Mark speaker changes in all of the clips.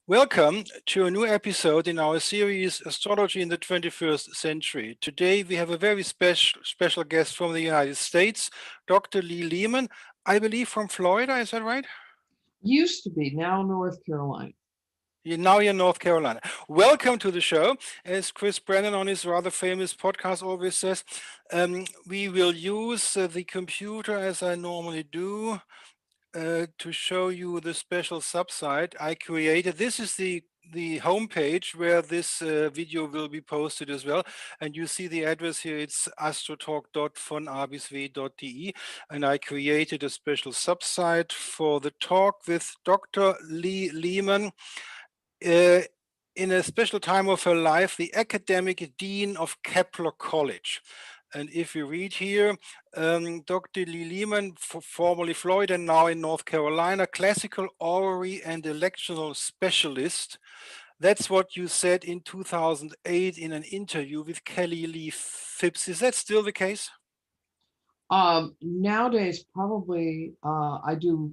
Speaker 1: Welcome to a new episode in our series Astrology in the 21st Century. Today we have a very special guest from the United States, Dr. Lee Lehman, I believe from Florida, is that right?
Speaker 2: Used to be, now North Carolina.
Speaker 1: Now you're in North Carolina. Welcome to the show. As Chris Brennan on his rather famous podcast always says, we will use the computer as I normally do to show you the special subsite I created. This is the homepage where this video will be posted as well. And you see the address here, it's astrotalk.vonabisw.de. And I created a special subsite for the talk with Dr. Lee Lehman. In a special time of her life, the academic dean of Kepler College. And if you read here, Dr. Lee Lehman, formerly Florida and now in North Carolina, classical orrery and electional specialist. That's what you said in 2008 in an interview with Kelly Lee Phipps. Is that still the case?
Speaker 2: Nowadays, probably I do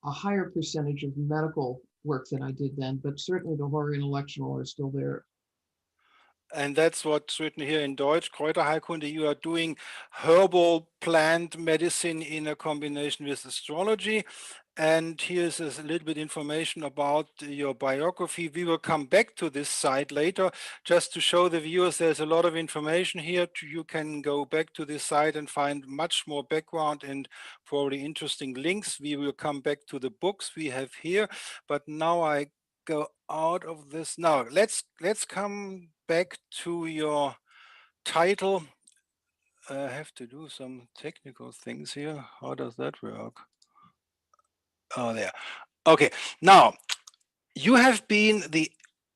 Speaker 2: a higher percentage of medical work than I did then, but certainly the horary and electional are still there.
Speaker 1: And that's what's written here in Deutsch, Kräuterheilkunde. You are doing herbal plant medicine in a combination with astrology. And here's a little bit information about your biography. We will come back to this site later, just to show the viewers there's a lot of information here. You can go back to this site and find much more background and probably interesting links. We will come back to the books we have here. But now I go out of this. Now let's come back to your title. I have to do some technical things here. How does that work? Oh, there. Okay. Now, you have been the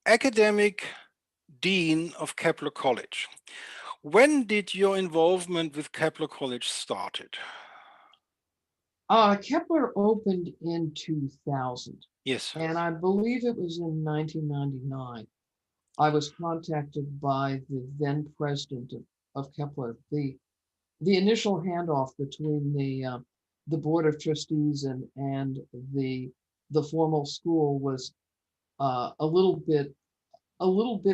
Speaker 1: academic dean of Kepler College. When did your involvement with Kepler College started?
Speaker 2: Kepler opened in 2000.
Speaker 1: Yes.
Speaker 2: And I believe it was in 1999. I was contacted by the then president of Kepler. The initial handoff between the board of trustees and the formal school was a little bit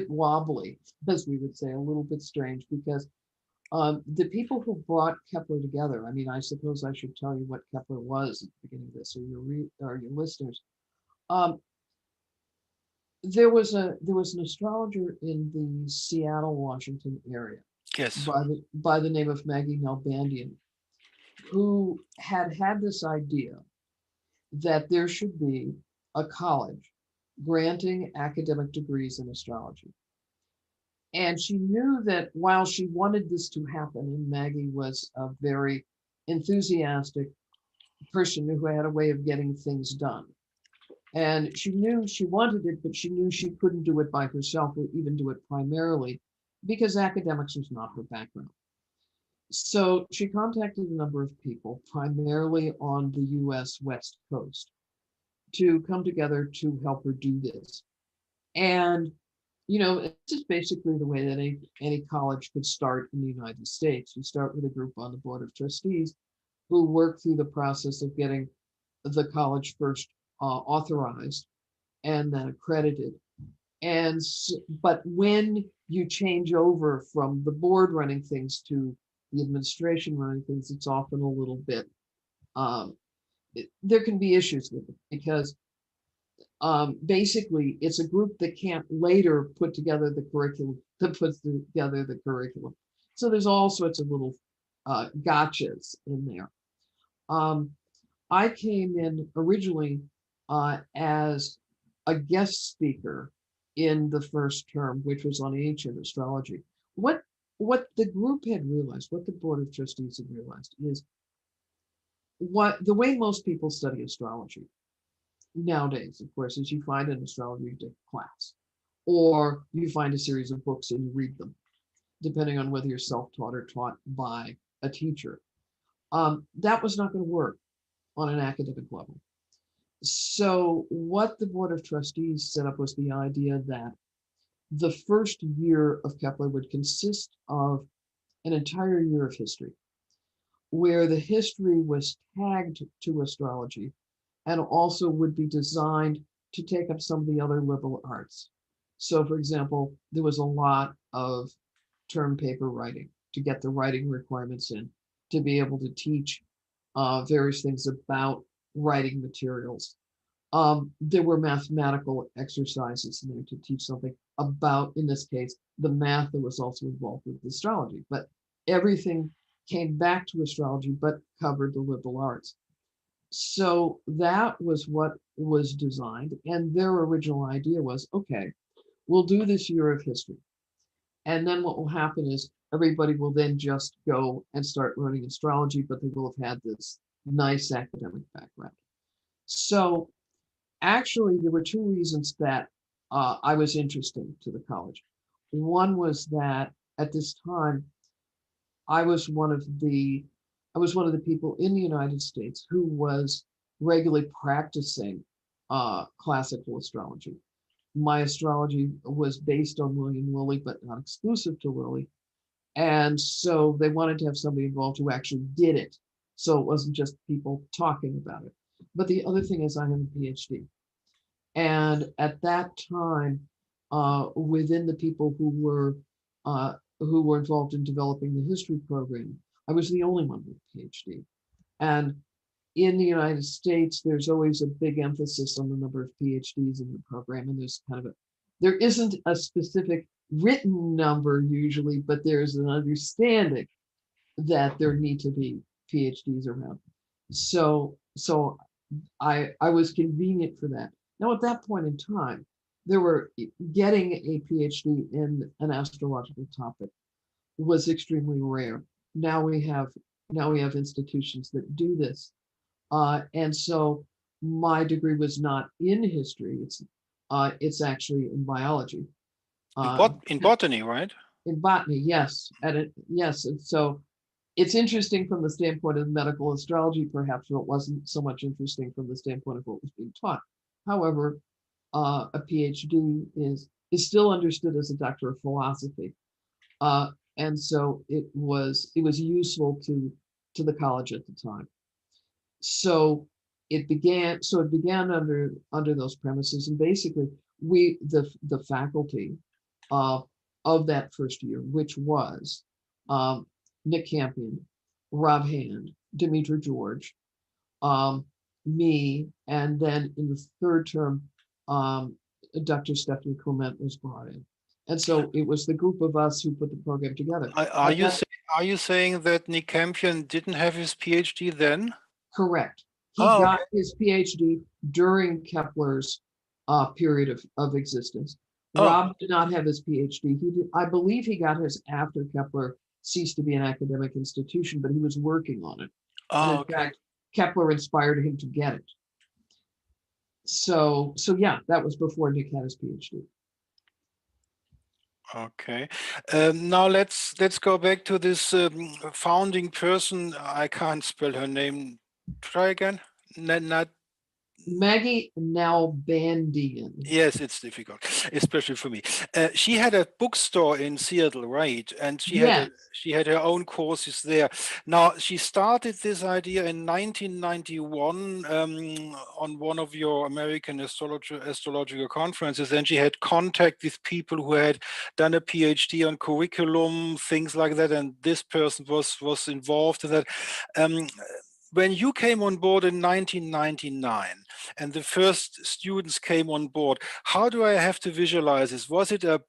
Speaker 2: wobbly, as we would say, a little bit strange, because the people who brought Kepler together, I mean, I suppose I should tell you what Kepler was at the beginning of this, or your listeners. There was an astrologer in the Seattle, Washington area,
Speaker 1: Yes.
Speaker 2: by the name of Maggie Nalbandian, who had this idea that there should be a college granting academic degrees in astrology. And she knew that while she wanted this to happen, and Maggie was a very enthusiastic person who had a way of getting things done. And she knew she wanted it, but she knew she couldn't do it by herself or even do it primarily because academics was not her background. So she contacted a number of people, primarily on the US West Coast, to come together to help her do this. And this is basically the way that any college could start in the United States. You start with a group on the board of trustees who work through the process of getting the college first authorized and then accredited. But when you change over from the board running things to the administration running things, it's often a little bit, there can be issues with it because basically it's a group that can't later put together the curriculum that puts together the curriculum. So there's all sorts of little gotchas in there. I came in originally as a guest speaker in the first term, which was on ancient astrology. What the group had realized, what the board of trustees had realized, is what the way most people study astrology nowadays, of course, is you find an astrology class, or you find a series of books and you read them, depending on whether you're self-taught or taught by a teacher. That was not going to work on an academic level. So what the board of trustees set up was the idea that the first year of Kepler would consist of an entire year of history, where the history was tagged to astrology and also would be designed to take up some of the other liberal arts. So, for example, there was a lot of term paper writing to get the writing requirements in, to be able to teach various things about writing materials. There were mathematical exercises in there to teach something about, in this case, the math that was also involved with astrology. But everything came back to astrology, but covered the liberal arts. So that was what was designed. And their original idea was, okay, we'll do this year of history. And then what will happen is everybody will then just go and start learning astrology, but they will have had this nice academic background. So actually, there were two reasons that I was interesting to the college. One was that at this time, I was one of the people in the United States who was regularly practicing classical astrology. My astrology was based on William Lilly, but not exclusive to Lilly. And so they wanted to have somebody involved who actually did it. So it wasn't just people talking about it. But the other thing is I have a PhD. And at that time, within the people who were involved in developing the history program, I was the only one with a PhD. And in the United States, there's always a big emphasis on the number of PhDs in the program, and there isn't a specific written number usually, but there's an understanding that there need to be PhDs around. So I was convenient for that. Now, at that point in time, there were getting a PhD in an astrological topic was extremely rare. Now we have institutions that do this, and so my degree was not in history. It's actually in biology,
Speaker 1: In botany, right?
Speaker 2: in botany. Yes, yes, and so it's interesting from the standpoint of medical astrology, perhaps, but it wasn't so much interesting from the standpoint of what was being taught. However, a PhD is still understood as a doctor of philosophy, and so it was useful to the college at the time. So it began. So it began under those premises, and basically the faculty of that first year, which was Nick Campion, Rob Hand, Demetra George, me, and then in the third term, Dr. Stephanie Clement was brought in. And so it was the group of us who put the program together.
Speaker 1: Are you saying that Nick Campion didn't have his PhD then?
Speaker 2: Correct. He
Speaker 1: Oh,
Speaker 2: got
Speaker 1: okay.
Speaker 2: his PhD during Kepler's period of existence.
Speaker 1: Oh,
Speaker 2: Rob did not have his PhD. I believe he got his after Kepler ceased to be an academic institution, but he was working on it. And
Speaker 1: oh,
Speaker 2: in
Speaker 1: okay.
Speaker 2: fact, Kepler inspired him to get it. So yeah, that was before Nick had his PhD.
Speaker 1: Okay. Now let's go back to this founding person. I can't spell her name. Try again. Not
Speaker 2: Maggie Nalbandian.
Speaker 1: Yes, it's difficult, especially for me. She had a bookstore in Seattle, right? And
Speaker 2: Yes,
Speaker 1: she had her own courses there. Now she started this idea in 1991 on one of your American astrological conferences, and she had contact with people who had done a PhD on curriculum, things like that, and this person was involved in that. Um, when you came on board in 1999 and the first students came on board, how do I have to visualize this? Was it a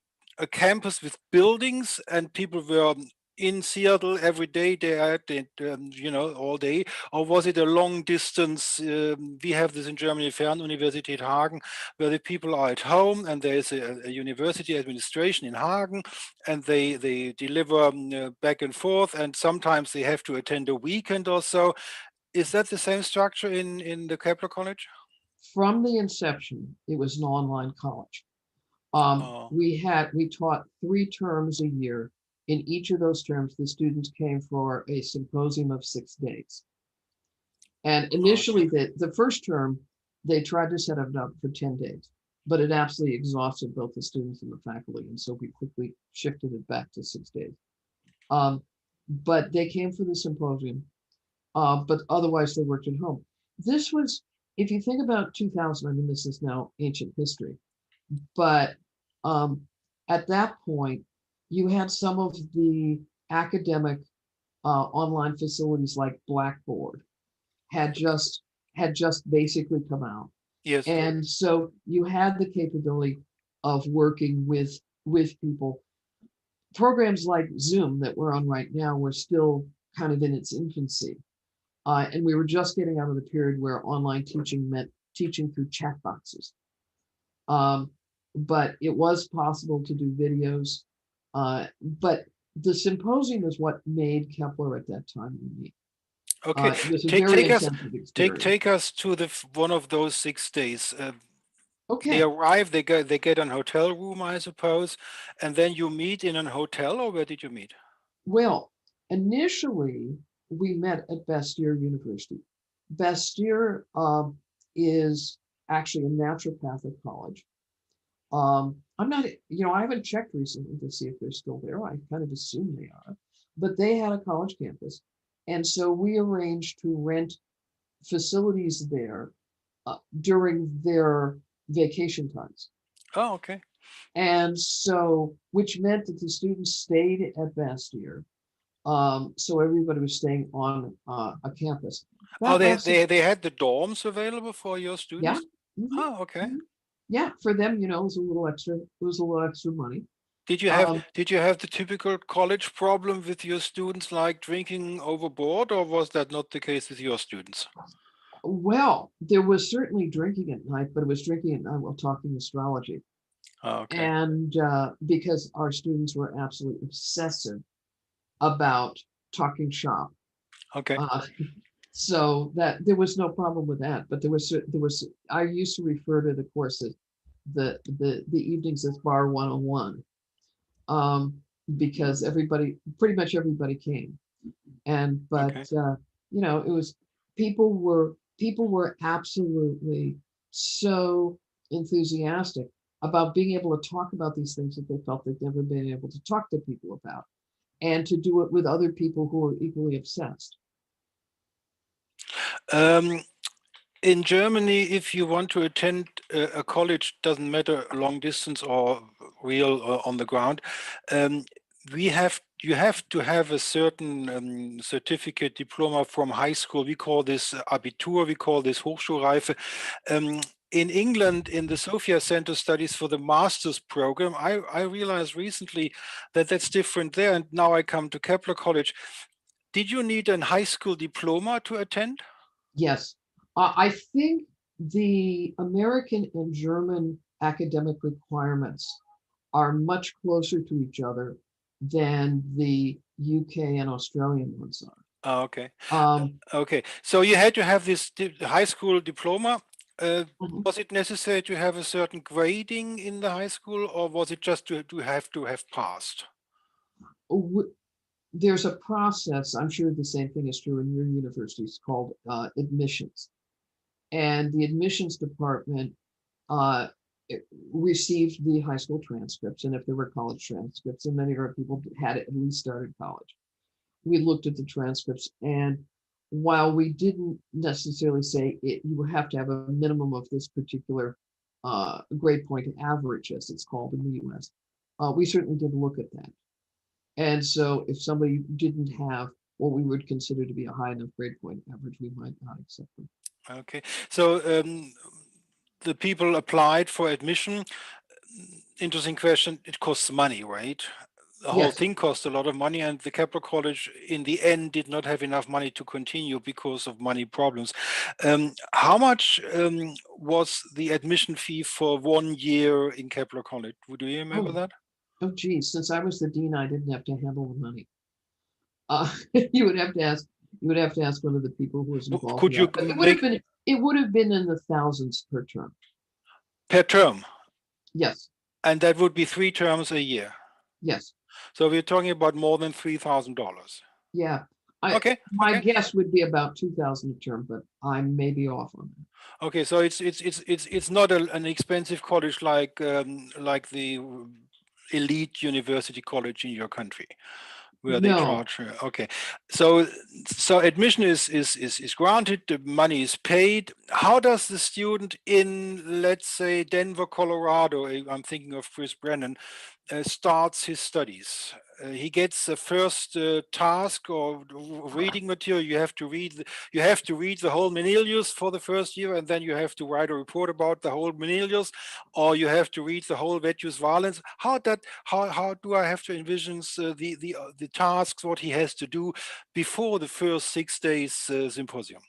Speaker 1: campus with buildings and people were in Seattle every day, all day, or was it a long distance? We have this in Germany, Fernuniversität Hagen, where the people are at home and there is a university administration in Hagen, and they deliver back and forth, and sometimes they have to attend a weekend or so. Is that the same structure in the Kepler College?
Speaker 2: from the inception, it was an online college.
Speaker 1: Oh,
Speaker 2: We taught 3 terms a year. In each of those terms, the students came for a symposium of 6 days. And
Speaker 1: okay.
Speaker 2: initially, the first term, they tried to set it up for 10 days, but it absolutely exhausted both the students and the faculty. And so we quickly shifted it back to 6 days. Um, but they came for the symposium, but otherwise they worked at home. This was if you think about 2000, I mean, this is now ancient history, but at that point, you had some of the academic online facilities like Blackboard had just basically come out.
Speaker 1: Yes.
Speaker 2: And so you had the capability of working with people. Programs like Zoom that we're on right now were still kind of in its infancy. And we were just getting out of the period where online teaching meant teaching through chat boxes. Um, but it was possible to do videos. But the symposium is what made Kepler at that time unique.
Speaker 1: Okay.
Speaker 2: It was a
Speaker 1: Take
Speaker 2: very
Speaker 1: take us
Speaker 2: intensive experience.
Speaker 1: take us to one of those 6 days. They
Speaker 2: Okay,
Speaker 1: arrive. They get an hotel room, I suppose, and then you meet in an hotel, or where did you meet?
Speaker 2: well, initially we met at Bastyr University. Bastyr is actually a naturopathic college. I'm not, I haven't checked recently to see if they're still there. I kind of assume they are, but they had a college campus. And so we arranged to rent facilities there during their vacation times.
Speaker 1: Oh, okay.
Speaker 2: And so, which meant that the students stayed at Bastyr. So everybody was staying on a campus.
Speaker 1: Oh,
Speaker 2: That
Speaker 1: they
Speaker 2: lasted,
Speaker 1: they they had the dorms available for your
Speaker 2: yeah.
Speaker 1: students?
Speaker 2: Mhm,
Speaker 1: Oh, okay.
Speaker 2: mhm. Yeah, for them, it was a little extra, it was a little extra money.
Speaker 1: Did you have
Speaker 2: Um,
Speaker 1: did you have the typical college problem with your students, like drinking overboard, or was that not the case with your students?
Speaker 2: well, there was certainly drinking at night, but it was drinking at night while talking astrology.
Speaker 1: Oh, okay.
Speaker 2: And because our students were absolutely obsessive about talking shop.
Speaker 1: Okay.
Speaker 2: Uh, so that there was no problem with that, but there was I used to refer to the course as the evenings as bar 101, um, because pretty much everybody came. And but
Speaker 1: Okay.
Speaker 2: it was people were absolutely so enthusiastic about being able to talk about these things that they felt they'd never been able to talk to people about, and to do it with other people who are equally obsessed.
Speaker 1: Um, in Germany, if you want to attend a college, doesn't matter long distance or real on the ground, um, you have to have a certain certificate diploma from high school. We call this Abitur, we call this Hochschulreife. Um, in England, in the Sophia Center studies for the master's program, I realized recently that that's different there. And now I come to Kepler College. Did you need a high school diploma to attend?
Speaker 2: Yes, I think the American and German academic requirements are much closer to each other than the UK and Australian ones
Speaker 1: Oh, okay.
Speaker 2: are.
Speaker 1: Okay. So you had to have this high school diploma. Uh,
Speaker 2: Mhm.
Speaker 1: was it necessary to have a certain grading in the high school, or was it just to have passed?
Speaker 2: There's a process, I'm sure the same thing is true in your universities, called admissions. And the admissions department uh, received the high school transcripts, and if there were college transcripts, and many of our people had at least started college, we looked at the transcripts, and while we didn't necessarily say you have to have a minimum of this particular grade point average, as it's called in the US, we certainly did look at that. And so if somebody didn't have what we would consider to be a high enough grade point average, we might not accept them.
Speaker 1: Okay. So the people applied for admission. Interesting question. It costs money, right? The whole
Speaker 2: Yes.
Speaker 1: thing cost a lot of money, and the Kepler College in the end did not have enough money to continue because of money problems. How much was the admission fee for 1 year in Kepler College? Do you remember
Speaker 2: Oh,
Speaker 1: that?
Speaker 2: oh, geez. Since I was the dean, I didn't have to handle the money. You would have to ask. You would have to ask one of the people who was involved
Speaker 1: Could
Speaker 2: with
Speaker 1: you
Speaker 2: that. But it would have
Speaker 1: make
Speaker 2: been. It would have been in the thousands per term.
Speaker 1: per term?
Speaker 2: Yes.
Speaker 1: And that would be 3 terms a year.
Speaker 2: Yes.
Speaker 1: So we're talking about more than $3,000.
Speaker 2: Yeah. I.
Speaker 1: Okay,
Speaker 2: My
Speaker 1: okay,
Speaker 2: guess would be about 2,000 a term, but I may be off on that.
Speaker 1: okay. So it's not an expensive college like the elite university college in your country. where they
Speaker 2: No,
Speaker 1: charge. Okay, so admission is granted, the money is paid. How does the student in, let's say, Denver, Colorado, I'm thinking of Chris Brennan, starts his studies? He gets a first task or reading material. You have to read. You have to read the whole Menelaus for the first year, and then you have to write a report about the whole Menelaus, or you have to read the whole Vetus Valens. How do I have to envision the tasks what he has to do before the first 6 days symposium?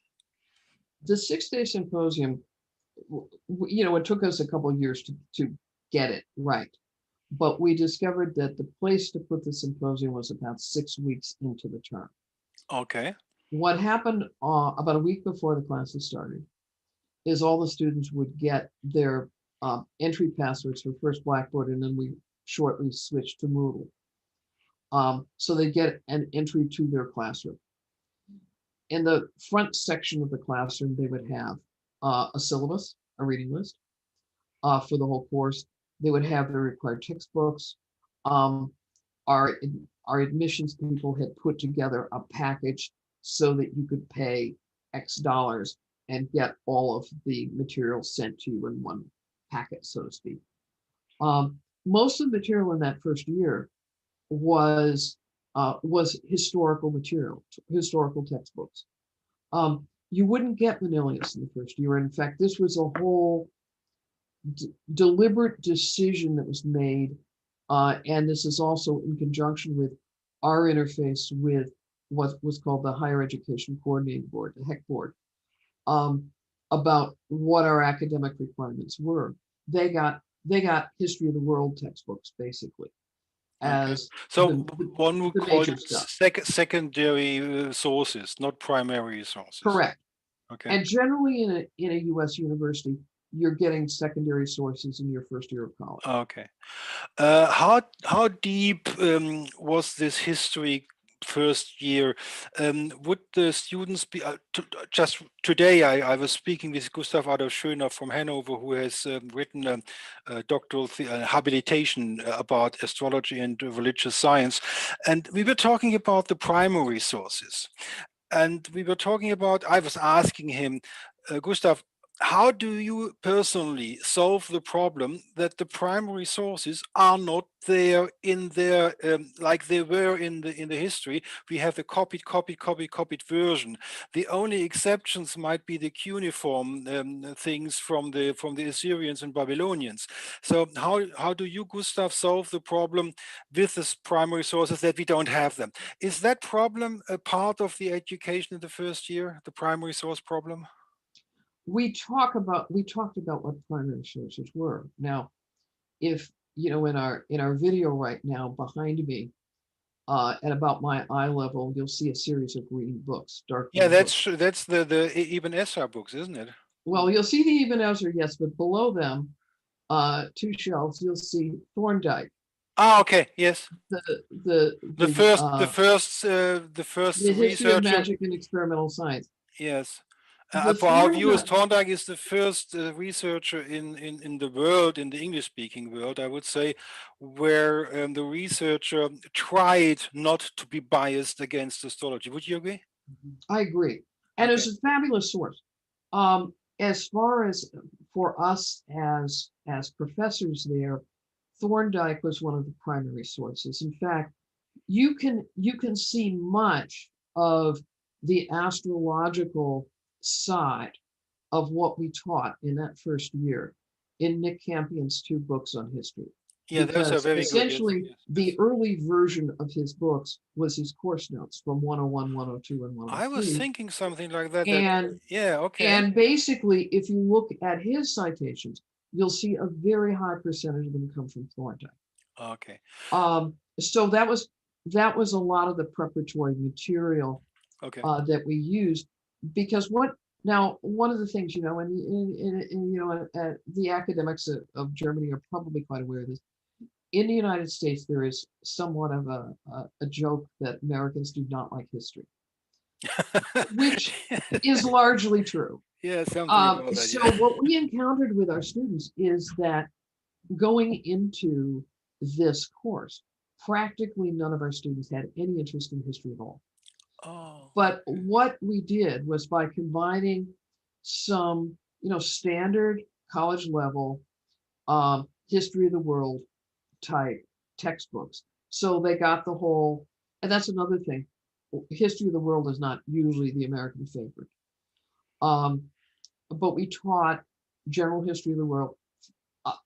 Speaker 2: the 6 day symposium, you know, it took us a couple of years to get it right. But we discovered that the place to put the symposium was about 6 weeks into the term.
Speaker 1: Okay.
Speaker 2: What happened about a week before the classes started is all the students would get their entry passwords for first Blackboard, and then we shortly switched to Moodle. So they get an entry to their classroom. In the front section of the classroom, they would have a syllabus, a reading list for the whole course. They would have their required textbooks. Um, our admissions people had put together a package so that you could pay X dollars and get all of the materials sent to you in one packet, so to speak. Most of the material in that first year was historical material, historical textbooks. You wouldn't get Menelaus in the first year. In fact, this was a whole deliberate decision that was made, and this is also in conjunction with our interface with what was called the Higher Education Coordinating Board, the HEC board, about what our academic requirements were. They got history of the world textbooks basically
Speaker 1: Okay.
Speaker 2: as
Speaker 1: So one would
Speaker 2: the
Speaker 1: call
Speaker 2: major
Speaker 1: it
Speaker 2: stuff.
Speaker 1: secondary sources, not primary sources.
Speaker 2: Correct.
Speaker 1: Okay.
Speaker 2: And generally in a US university, you're getting secondary sources in your first year of college.
Speaker 1: Okay. How deep was this history first year? Would the students be just today? I was speaking with Gustav Adolf Schöner from Hanover, who has written a doctoral habilitation about astrology and religious science, and we were talking about the primary sources, and we were talking about. I was asking him, Gustav, how do you personally solve the problem that the primary sources are not there in their like they were in the history? We have a copied version. The only exceptions might be the cuneiform things from the Assyrians and Babylonians. So how do you, Gustav, solve the problem with this primary sources that we don't have them? Is that problem a part of the education in the first year, the primary source problem?
Speaker 2: We talked about what primary sources were. Now, if you know, in our video right now behind me, at about my eye level, you'll see a series of green books, dark
Speaker 1: Yeah,
Speaker 2: green books.
Speaker 1: that's the Ibn Esra books, isn't it?
Speaker 2: Well, you'll see the Ibn Ezra, yes, but below them, two shelves, you'll see Thorndike,
Speaker 1: Ah, okay, yes.
Speaker 2: the the
Speaker 1: The
Speaker 2: the
Speaker 1: first,
Speaker 2: uh,
Speaker 1: the first
Speaker 2: the history of
Speaker 1: researcher.
Speaker 2: magic and experimental science.
Speaker 1: Yes.
Speaker 2: The
Speaker 1: For our viewers,
Speaker 2: Thorndike,
Speaker 1: Thorndike is the first researcher in the world, in the English-speaking world, I would say, where the researcher tried not to be biased against astrology. Would you agree?
Speaker 2: I agree, and
Speaker 1: Okay.
Speaker 2: it's a fabulous source. As far as for us as professors there, Thorndike was one of the primary sources. In fact, you can see much of the astrological side of what we taught in that first year in Nick Campion's two books on history,
Speaker 1: Yeah, those are
Speaker 2: because
Speaker 1: very good. Yes,
Speaker 2: essentially
Speaker 1: yes,
Speaker 2: the
Speaker 1: yes.
Speaker 2: early version of his books was his course notes from 101, 102, and
Speaker 1: I was
Speaker 2: 103.
Speaker 1: thinking something like that.
Speaker 2: And
Speaker 1: Yeah, okay.
Speaker 2: and basically, if you look at his citations, you'll see a very high percentage of them come from Thorndike.
Speaker 1: Okay.
Speaker 2: So that was a lot of the preparatory material
Speaker 1: Okay.
Speaker 2: that we used, because one of the things, you know, you know, the academics of Germany are probably quite aware of this. In the United States, there is somewhat of a joke that Americans do not like history, which is largely true.
Speaker 1: Yeah, something about that.
Speaker 2: So
Speaker 1: Yeah.
Speaker 2: what we encountered with our students is that going into this course, Practically none of our students had any interest in history at all.
Speaker 1: Oh,
Speaker 2: But
Speaker 1: okay.
Speaker 2: what we did was by combining some, standard college level history of the world type textbooks. So they got the whole, and that's another thing. History of the world is not usually the American favorite. Um, but we taught general history of the world,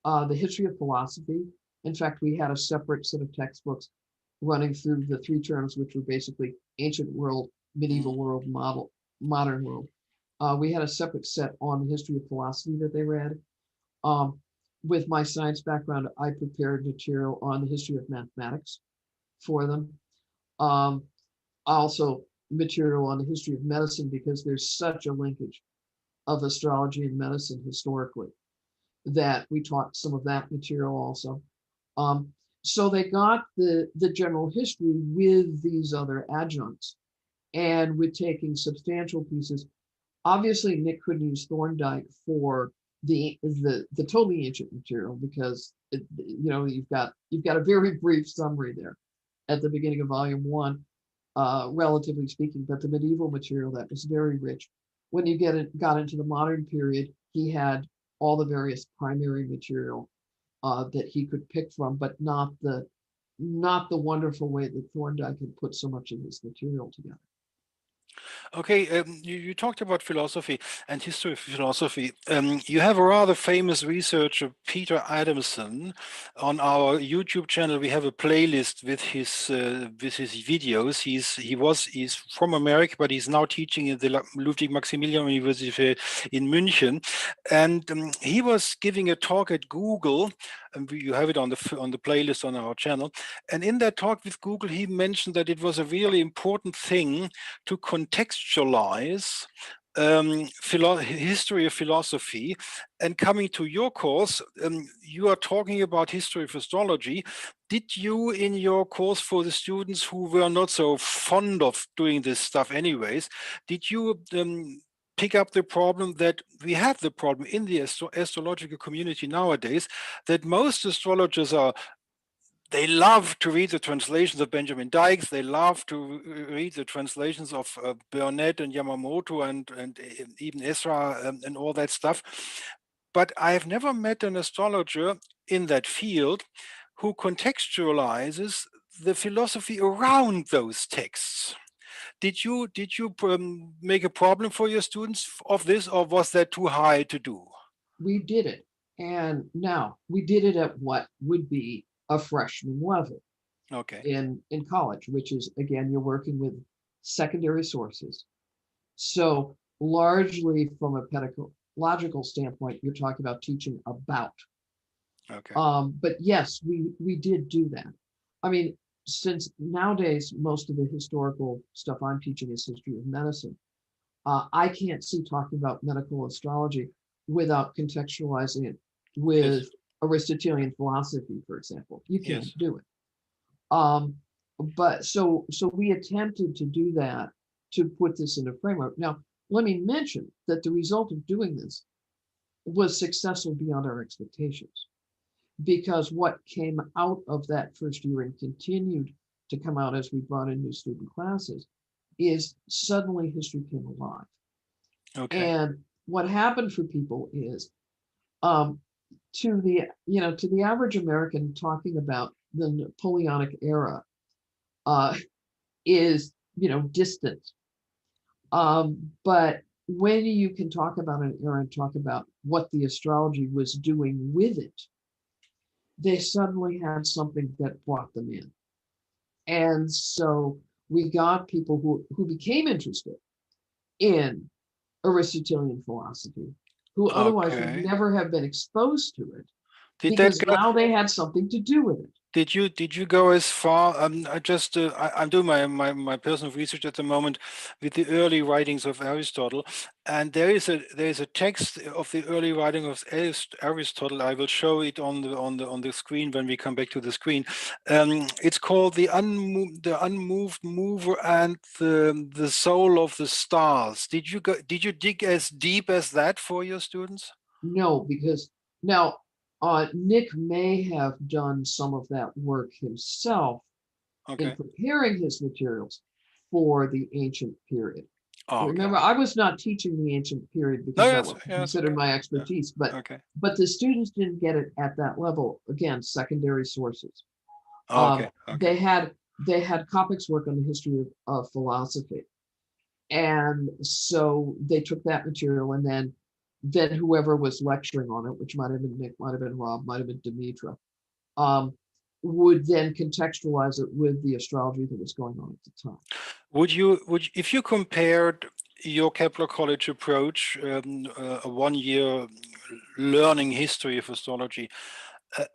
Speaker 2: the history of philosophy. In fact, we had a separate set of textbooks running through the three terms, which were basically ancient world, medieval
Speaker 1: Mm.
Speaker 2: world, modern world. We had a separate set on the history of philosophy that they read. Um, with my science background, I prepared material on the history of mathematics for them. Um, Also, material on the history of medicine because there's such a linkage of astrology and medicine historically that we taught some of that material also. Um, so they got the general history with these other adjuncts and with taking substantial pieces. Obviously, Nick couldn't use Thorndike for the totally ancient material because you've got a very brief summary there at the beginning of volume one, relatively speaking. But the medieval material that was very rich. When you got into the modern period, he had all the various primary material that he could pick from, but not the wonderful way that Thorndike had put so much of his material together.
Speaker 1: Okay, you talked about philosophy and history of philosophy. You have a rather famous researcher, Peter Adamson, on our YouTube channel. We have a playlist with his videos. He's from America, but he's now teaching at the Ludwig Maximilian University in München, and he was giving a talk at Google. And you have it on the playlist on our channel. And in that talk with Google, he mentioned that it was a really important thing to contextualize history of philosophy. And coming to your course, you are talking about history of astrology. Did you, in your course for the students who were not so fond of doing this stuff anyways, did you pick up the problem that we have the problem in the astrological community nowadays, that most astrologers are, they love to read the translations of Benjamin Dykes. They love to read the translations of Burnett and Yamamoto and even Ezra and all that stuff. But I've never met an astrologer in that field who contextualizes the philosophy around those texts. Did you make a problem for your students of this, or was that too high to do?
Speaker 2: We did it. And now we did it at what would be a freshman level
Speaker 1: Okay.
Speaker 2: in college, which is, again, you're working with secondary sources. So largely from a pedagogical standpoint, you're talking about teaching about.
Speaker 1: Okay.
Speaker 2: But yes, we did do that. I mean, since nowadays most of the historical stuff I'm teaching is history of medicine, I can't see talking about medical astrology without contextualizing it
Speaker 1: Yes.
Speaker 2: with Aristotelian philosophy, for example. You can't
Speaker 1: Yes.
Speaker 2: do it. Um, but so we attempted to do that to put this in a framework. Now, let me mention that the result of doing this was successful beyond our expectations because what came out of that first year and continued to come out as we brought in new student classes is suddenly history came alive.
Speaker 1: Okay.
Speaker 2: And what happened for people is um, to the average American talking about the Napoleonic era uh, is distant. But when you can talk about an era and talk about what the astrology was doing with it, they suddenly had something that brought them in. And so we got people who became interested in Aristotelian philosophy, who otherwise would
Speaker 1: Okay.
Speaker 2: never have been exposed to it
Speaker 1: Did that
Speaker 2: because
Speaker 1: go?
Speaker 2: now they had something to do with it.
Speaker 1: Did you go as far? I'm doing my personal research at the moment with the early writings of Aristotle, and there is a text of the early writing of Aristotle. I will show it on the screen when we come back to the screen. It's called the unmoved mover and the soul of the stars. Did you dig as deep as that for your students?
Speaker 2: No, because now Nick may have done some of that work himself, in
Speaker 1: Okay.
Speaker 2: preparing his materials for the ancient period.
Speaker 1: Oh, okay.
Speaker 2: Remember, I was not teaching the ancient period
Speaker 1: No,
Speaker 2: because that
Speaker 1: yes,
Speaker 2: was
Speaker 1: yeah, it's
Speaker 2: considered
Speaker 1: okay.
Speaker 2: my
Speaker 1: Yeah.
Speaker 2: expertise,
Speaker 1: Okay.
Speaker 2: but the students didn't get it at that level. Again, secondary sources.
Speaker 1: Okay. Okay.
Speaker 2: They had Kopic's work on the history of philosophy, and so they took that material, and then whoever was lecturing on it, which might have been Nick, might have been Rob, might have been Demetra, um, would then contextualize it with the astrology that was going on at the time.
Speaker 1: If you compared your Kepler College approach, a 1 year learning history of astrology,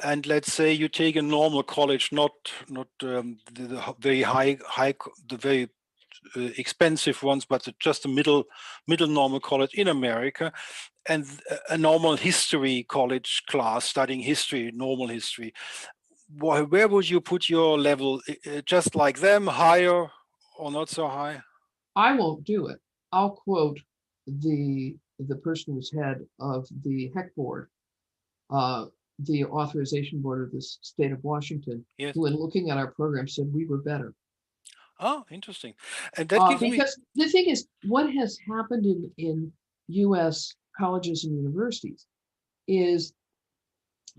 Speaker 1: and let's say you take a normal college, not the very the very expensive ones, but just a middle normal college in America, and a normal history college class studying history, normal history. Where would you put your level? Just like them, higher or not so high?
Speaker 2: I won't do it. I'll quote the person who was head of the HEC board, uh, the authorization board of the state of Washington,
Speaker 1: Yes.
Speaker 2: who in looking at our program said we were better.
Speaker 1: Oh, interesting. And that gives me,
Speaker 2: Because the thing is, what has happened in US colleges and universities is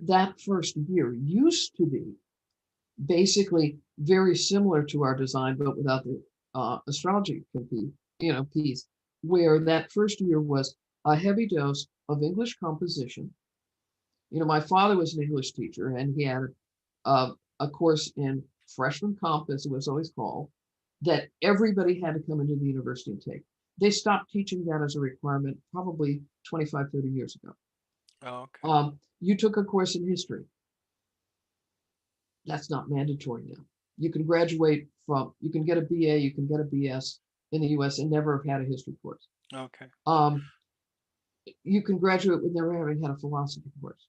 Speaker 2: that first year used to be basically very similar to our design, but without the astrology piece, where that first year was a heavy dose of English composition. My father was an English teacher, and he had a course in freshman comp, as it was always called, that everybody had to come into the university and take. They stopped teaching that as a requirement probably 25, 30 years ago.
Speaker 1: oh, okay.
Speaker 2: You took a course in history. That's not mandatory now. You can graduate you can get a BA, you can get a BS in the US and never have had a history course.
Speaker 1: Okay.
Speaker 2: Um, you can graduate with never having had a philosophy course.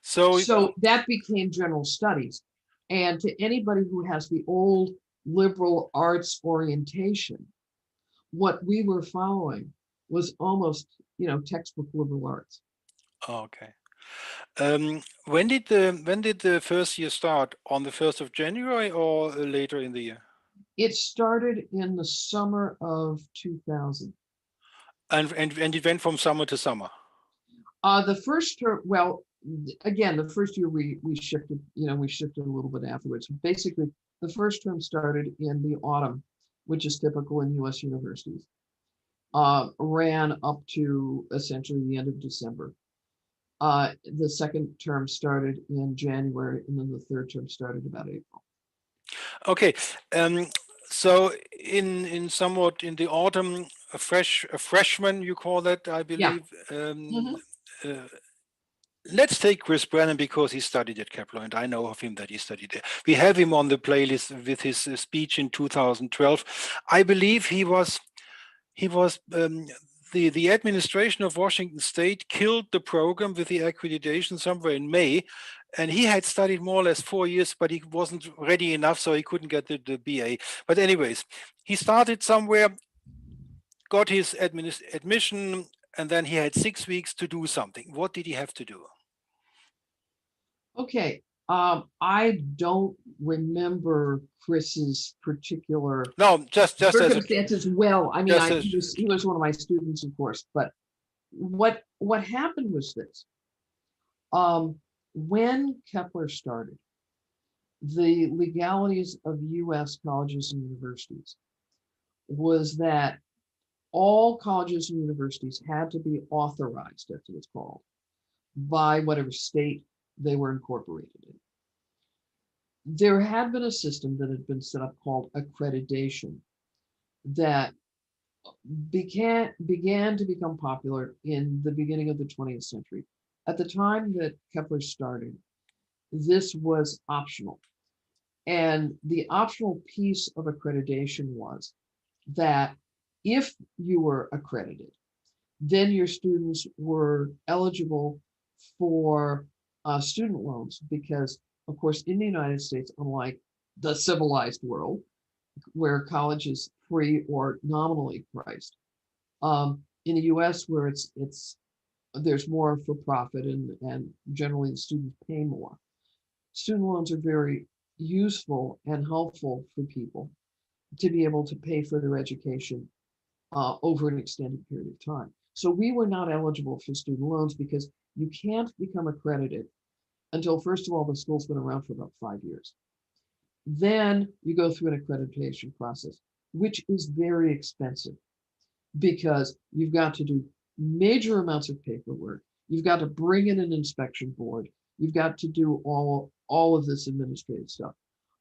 Speaker 1: So,
Speaker 2: So that became general studies. And to anybody who has the old liberal arts orientation, what we were following was almost, textbook liberal arts.
Speaker 1: okay. When did the first year start? On the 1st of January or later in the year?
Speaker 2: It started in the summer of 2000.
Speaker 1: And it went from summer to summer.
Speaker 2: The first term, well, again, the first year we shifted, we shifted a little bit afterwards. Basically, the first term started in the autumn, which is typical in U.S. universities. Ran up to essentially the end of December. The second term started in January, and then the third term started about April.
Speaker 1: Okay. Um, so in somewhat in the autumn, a freshman, you call that, I
Speaker 2: Yeah.
Speaker 1: believe.
Speaker 2: Mhm.
Speaker 1: Uh, let's take Chris Brennan because he studied at Kepler, and I know of him that he studied there. We have him on the playlist with his speech in 2012. I believe he was the administration of Washington State killed the program with the accreditation somewhere in May, and he had studied more or less 4 years, but he wasn't ready enough, so he couldn't get the BA. But anyways, he started somewhere, got his admission, and then he had 6 weeks to do something. What did he have to do?
Speaker 2: Okay. I don't remember Chris's particular
Speaker 1: No, just as a
Speaker 2: circumstances well. I mean,
Speaker 1: just as
Speaker 2: he was one of my students, of course, but what happened was this. When Kepler started, the legalities of US colleges and universities was that all colleges and universities had to be authorized, that's what it's called, by whatever state they were incorporated in. There had been a system that had been set up called accreditation that began to become popular in the beginning of the 20th century. At the time that Kepler started, this was optional. And the optional piece of accreditation was that if you were accredited, then your students were eligible for student loans because, of course, in the United States, unlike the civilized world, where college is free or nominally priced, in the U.S., where it's there's more for profit and generally the students pay more. Student loans are very, useful and helpful for people to be able to pay for their education over an extended period of time. So we were not eligible for student loans because you can't become accredited until, first of all, the school's been around for about 5 years. Then you go through an accreditation process, which is very expensive because you've got to do major amounts of paperwork. You've got to bring in an inspection board. You've got to do all of this administrative stuff.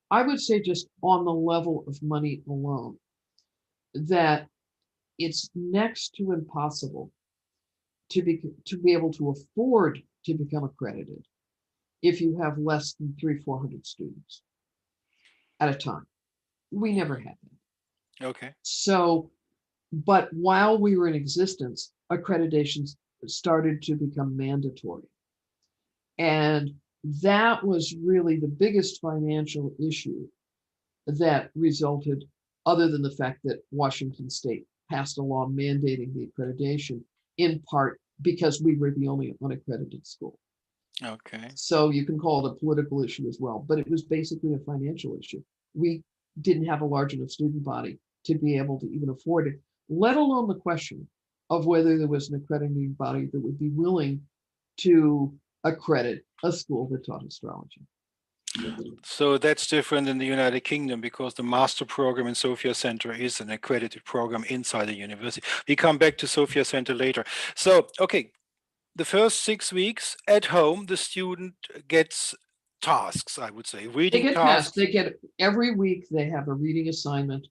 Speaker 2: I would say just on the level of money alone, that it's next to impossible to be able to afford to become accredited if you have less than 300-400 students at a time. We never had that.
Speaker 1: Okay.
Speaker 2: So, but while we were in existence, accreditations started to become mandatory. And that was really the biggest financial issue that resulted, other than the fact that Washington State passed a law mandating the accreditation, in part because we were the only unaccredited school.
Speaker 1: Okay.
Speaker 2: So you can call it a political issue as well, but it was basically a financial issue. We didn't have a large enough student body to be able to even afford it, let alone the question of whether there was an accrediting body that would be willing to accredit a school that taught astrology.
Speaker 1: So that's different in the United Kingdom because the master program in Sophia Center is an accredited program inside the university. We come back to Sophia Center later. So, okay, the first 6 weeks at home, the student gets tasks, I would say,
Speaker 2: They
Speaker 1: reading
Speaker 2: get tasks.
Speaker 1: tasks.
Speaker 2: They get every week, they have a reading assignment.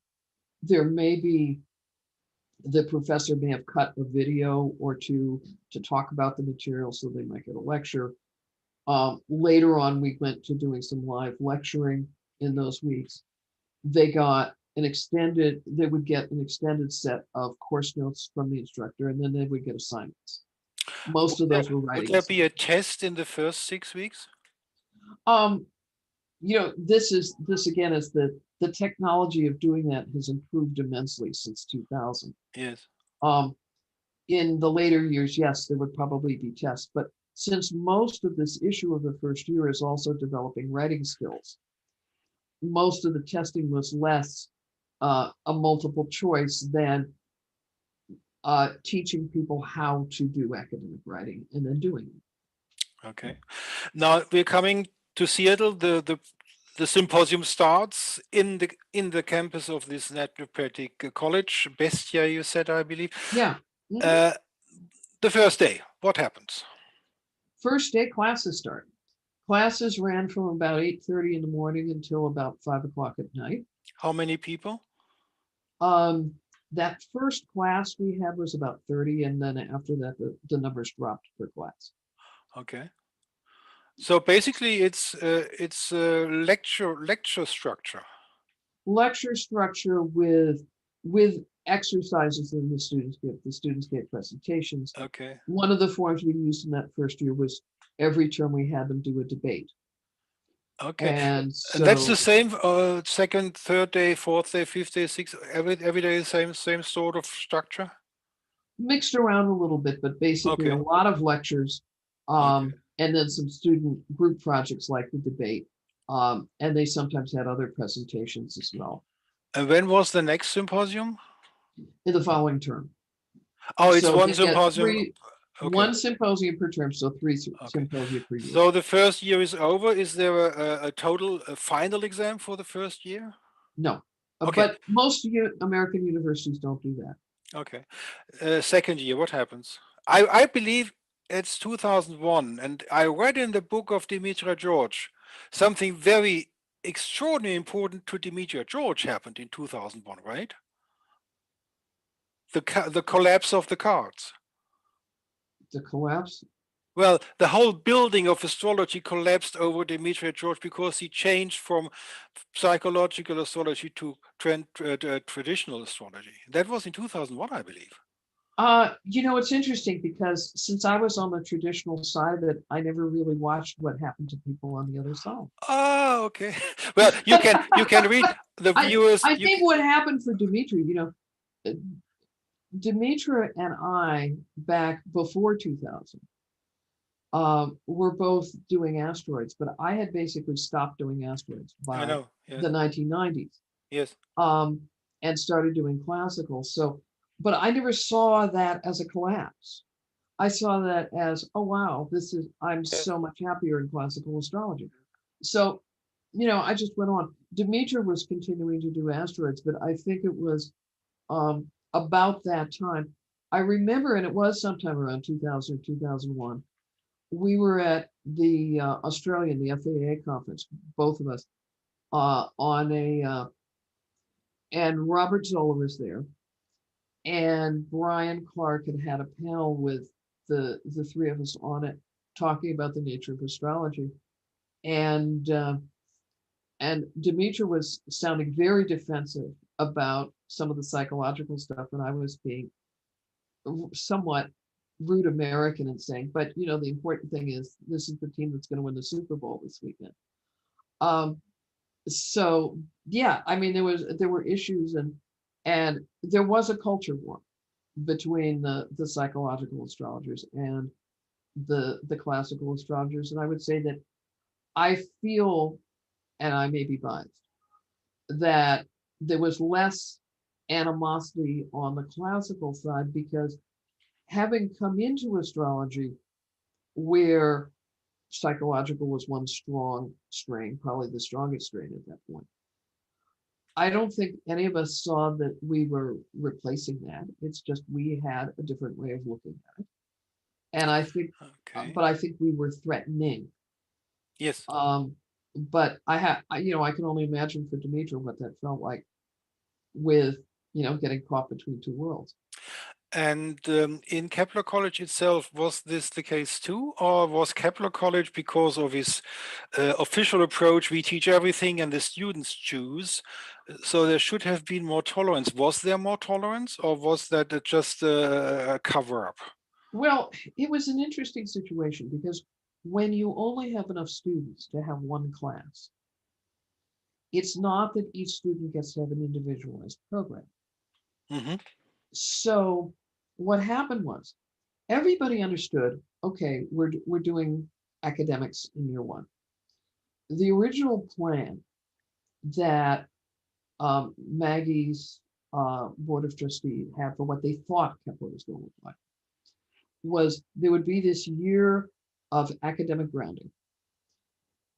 Speaker 2: There may be, the professor may have cut a video or two to talk about the material, so they might get a lecture. Later on, we went to doing some live lecturing in those weeks. They would get an extended set of course notes from the instructor, and then they would get assignments. Most
Speaker 1: Would
Speaker 2: of
Speaker 1: there,
Speaker 2: those were
Speaker 1: would
Speaker 2: writing
Speaker 1: there be a
Speaker 2: assignments.
Speaker 1: test in the first 6 weeks?
Speaker 2: This again is the technology of doing that has improved immensely since 2000.
Speaker 1: Yes.
Speaker 2: In the later years, yes, there would probably be tests, but since most of this issue of the first year is also developing writing skills, most of the testing was less a multiple choice than teaching people how to do academic writing and then doing it.
Speaker 1: Okay. Now we're coming to Seattle. The symposium starts in the campus of this naturopathic college, Bestia, you said, I believe.
Speaker 2: Yeah.
Speaker 1: Uh, the first day, what happens?
Speaker 2: First day classes start. Classes ran from about 8:30 in the morning until about 5 o'clock at night.
Speaker 1: How many people?
Speaker 2: That first class we had was about 30, and then after that, the numbers dropped per class.
Speaker 1: Okay. So basically, it's a lecture structure.
Speaker 2: Lecture structure with exercises that the students get presentations.
Speaker 1: Okay.
Speaker 2: One of the forms we used in that first year was every term we had them do a debate.
Speaker 1: Okay.
Speaker 2: And
Speaker 1: And that's the
Speaker 2: so
Speaker 1: same second, third day, fourth day, fifth day, sixth, every day the same sort of structure?
Speaker 2: mixed around a little bit, but basically a
Speaker 1: Okay.
Speaker 2: lot of lectures,
Speaker 1: Okay.
Speaker 2: and then some student group projects like the debate. And they sometimes had other presentations as well
Speaker 1: And when was the next symposium?
Speaker 2: in the following term.
Speaker 1: Oh, it's
Speaker 2: So
Speaker 1: one
Speaker 2: they get
Speaker 1: symposium. Okay.
Speaker 2: one symposium per term, so three
Speaker 1: Okay.
Speaker 2: symposia per year.
Speaker 1: So the first year is over. Is there a final exam for the first year?
Speaker 2: No,
Speaker 1: Okay.
Speaker 2: but most American universities don't do that.
Speaker 1: Okay. Second year, what happens? I believe it's 2001, and I read in the book of Demetria George something very extraordinarily important to Demetria George happened in 2001, right? The collapse of the cards.
Speaker 2: The collapse.
Speaker 1: Well, the whole building of astrology collapsed over Demetria George because he changed from psychological astrology to traditional astrology. That was in 2001, I believe.
Speaker 2: It's interesting because since I was on the traditional side of it, I never really watched what happened to people on the other side.
Speaker 1: Oh, okay. Well, you can read the
Speaker 2: I
Speaker 1: viewers.
Speaker 2: I think what happened for Dimitri, Dimitra and I back before 2000 were both doing asteroids, but I had basically stopped doing asteroids
Speaker 1: I
Speaker 2: by
Speaker 1: know. Yes.
Speaker 2: the 1990s,
Speaker 1: Yes.
Speaker 2: um, and started doing classical. So, but I never saw that as a collapse. I saw that as, oh wow, I'm
Speaker 1: Yes.
Speaker 2: so much happier in classical astrology. So, I just went on. Demeter was continuing to do asteroids, but I think it was about that time. I remember, and it was sometime around 2000 or 2001, we were at the the FAA conference, both of us, and Robert Zola was there, and Brian Clark had a panel with the three of us on it, talking about the nature of astrology, and Demeter was sounding very defensive about some of the psychological stuff, and I was being somewhat rude American and saying, but the important thing is this is the team that's going to win the Super Bowl this weekend. Um, so yeah, I mean there were issues, and there was a culture war between the psychological astrologers and the classical astrologers, and I would say that I feel, and I may be biased, that there was less animosity on the classical side because having come into astrology where psychological was one strong strain, probably the strongest strain at that point. I don't think any of us saw that we were replacing that. It's just we had a different way of looking at it. And I think,
Speaker 1: Okay.
Speaker 2: but I think we were threatening.
Speaker 1: Yes.
Speaker 2: But I can only imagine for Demetra what that felt like with, getting caught between two worlds.
Speaker 1: And in Kepler College itself, was this the case too, or was Kepler College, because of his official approach, we teach everything and the students choose, so there should have been more tolerance? Was there more tolerance, or was that just a cover up?
Speaker 2: Well, it was an interesting situation because when you only have enough students to have one class, it's not that each student gets to have an individualized program.
Speaker 1: Hmm.
Speaker 2: So what happened was everybody understood, okay, we're doing academics in year one. The original plan that Maggie's board of trustees had for what they thought Kepler was going to look like was there would be this year of academic grounding.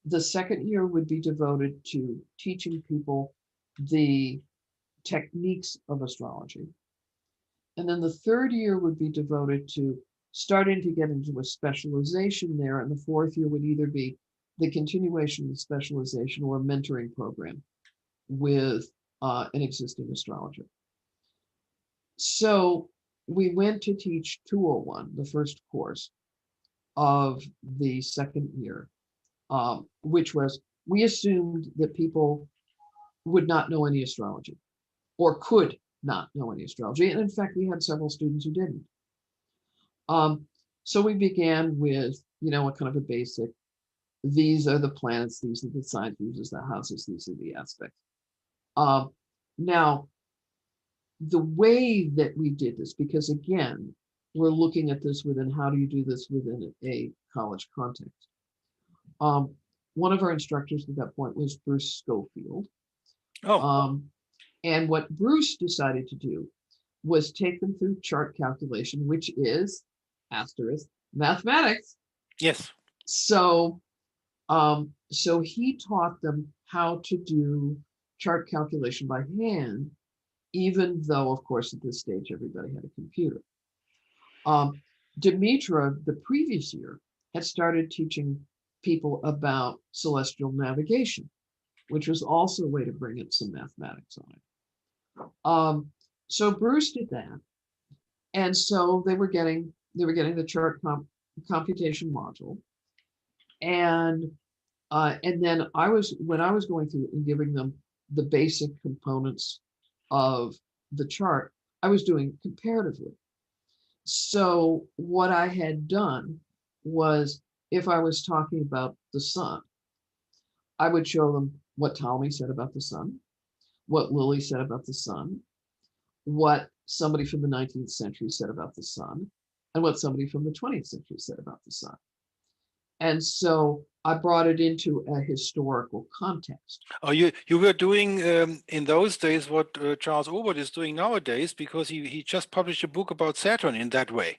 Speaker 2: The second year would be devoted to teaching people the techniques of astrology. And then the third year would be devoted to starting to get into a specialization there. And the fourth year would either be the continuation of the specialization or a mentoring program with an existing astrologer. So we went to teach 201, the first course of the second year, which was we assumed that people would not know any astrology or could not know any astrology. And in fact, we had several students who didn't. So we began with, a kind of a basic, these are the planets, these are the signs, these are the houses, these are the aspects. Now, the way that we did this, because again, we're looking at this within how do you do this within a college context. One of our instructors at that point was Bruce Schofield.
Speaker 1: Oh,
Speaker 2: And what Bruce decided to do was take them through chart calculation, which is asterisk mathematics.
Speaker 1: yes.
Speaker 2: So, so he taught them how to do chart calculation by hand, even though, of course, at this stage, everybody had a computer. Demetra, the previous year, had started teaching people about celestial navigation, which was also a way to bring in some mathematics on it. So Bruce did that, and so they were getting the chart computation module, and then when I was going through and giving them the basic components of the chart, I was doing comparatively. So what I had done was if I was talking about the sun, I would show them what Ptolemy said about the sun, what Lilly said about the sun, what somebody from the 19th century said about the sun, and what somebody from the 20th century said about the sun. And so I brought it into a historical context.
Speaker 1: Oh, you were doing in those days what Charles Obert is doing nowadays, because he just published a book about Saturn in that way.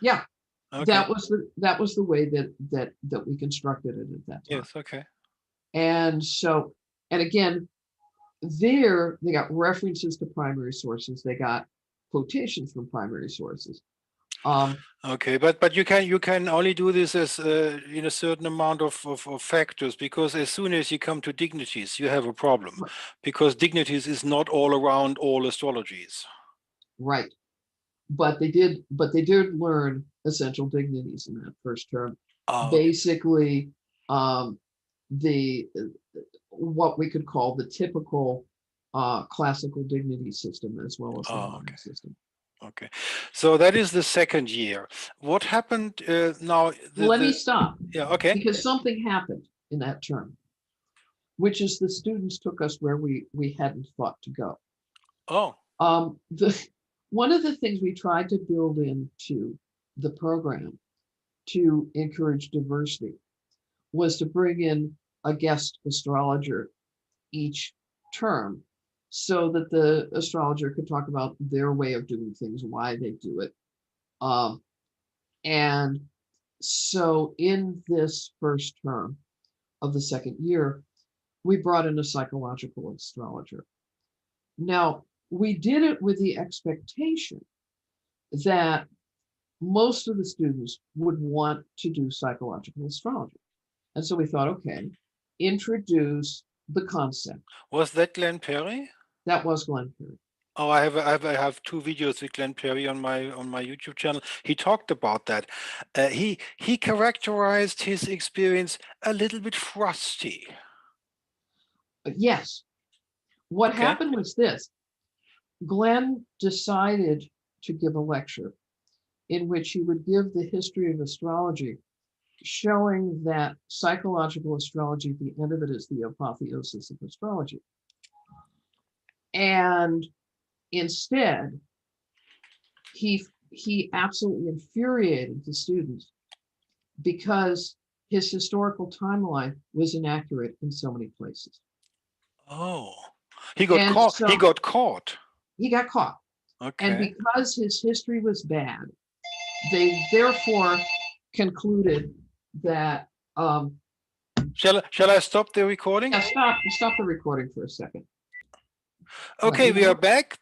Speaker 2: Yeah,
Speaker 1: Okay.
Speaker 2: that was the way that we constructed it at that time.
Speaker 1: Yes. Okay.
Speaker 2: And so, and again, there they got references to primary sources, they got quotations from primary sources. Um,
Speaker 1: Okay, but you can only do this as in a certain amount of factors, because as soon as you come to dignities, you have a problem, because dignities is not all around all astrologies.
Speaker 2: right. But they did learn essential dignities in that first term.
Speaker 1: Oh, okay.
Speaker 2: Basically, um, the what we could call the typical classical dignity system as well as the
Speaker 1: Oh,
Speaker 2: modern
Speaker 1: okay.
Speaker 2: system.
Speaker 1: Okay. So that is the second year. What happened now?
Speaker 2: Well, let me stop
Speaker 1: Yeah. Okay.
Speaker 2: because something happened in that term, which is the students took us where we hadn't thought to go.
Speaker 1: Oh.
Speaker 2: The one of the things we tried to build into the program to encourage diversity was to bring in a guest astrologer each term so that the astrologer could talk about their way of doing things, why they do it. Um, and so in this first term of the second year, we brought in a psychological astrologer. Now, we did it with the expectation that most of the students would want to do psychological astrology. And so we thought, okay, introduce the concept.
Speaker 1: Was that Glenn Perry?
Speaker 2: That was Glenn Perry.
Speaker 1: Oh, I have two videos with Glenn Perry on my YouTube channel. He talked about that. He characterized his experience a little bit frosty.
Speaker 2: But yes, what
Speaker 1: Okay.
Speaker 2: happened was this. Glenn decided to give a lecture in which he would give the history of astrology, showing that psychological astrology, at the end of it, is the apotheosis of astrology. And instead, he absolutely infuriated the students because his historical timeline was inaccurate in so many places.
Speaker 1: Oh, he got
Speaker 2: And
Speaker 1: caught. He
Speaker 2: so
Speaker 1: got caught.
Speaker 2: he got caught. And
Speaker 1: Okay.
Speaker 2: because his history was bad, they therefore concluded that
Speaker 1: Shall I stop the recording?
Speaker 2: yeah, stop the recording for a second. Let
Speaker 1: Okay,
Speaker 2: me
Speaker 1: we are
Speaker 2: know.
Speaker 1: back.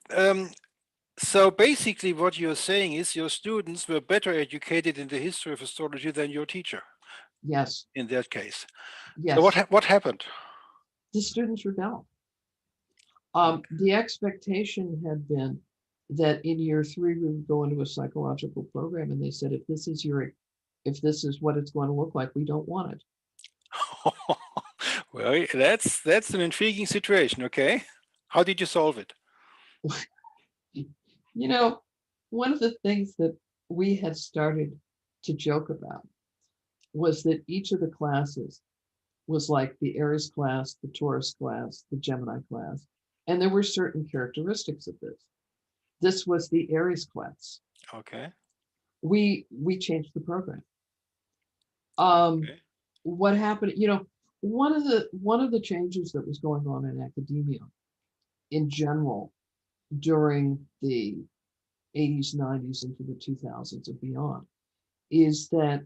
Speaker 1: So basically, what you're saying is your students were better educated in the history of astrology than your teacher
Speaker 2: Yes,
Speaker 1: in that case. So
Speaker 2: yes.
Speaker 1: what happened?
Speaker 2: The students rebelled.
Speaker 1: Okay.
Speaker 2: The expectation had been that in year three we would go into a psychological program, and they said, if this is what it's going to look like, we don't want it.
Speaker 1: Well, that's an intriguing situation. Okay, how did you solve it?
Speaker 2: You know, one of the things that we had started to joke about was that each of the classes was like the Aries class, the Taurus class, the Gemini class, and there were certain characteristics of this. This was the Aries class.
Speaker 1: Okay.
Speaker 2: We changed the program. Um,
Speaker 1: Okay.
Speaker 2: what happened? You know, one of the changes that was going on in academia in general during the 80s, 90s, into the 2000s and beyond is that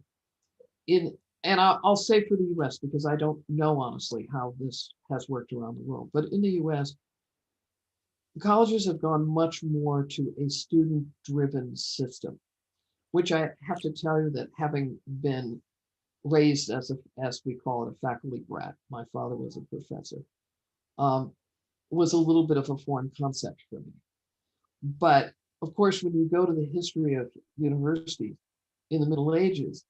Speaker 2: in and I'll say for the US because I don't know honestly how this has worked around the world, but in the US, colleges have gone much more to a student-driven system, which I have to tell you that having been raised as we call it, a faculty brat, my father was a professor, um, was a little bit of a foreign concept for me. But of course, when you go to the history of universities in the Middle Ages,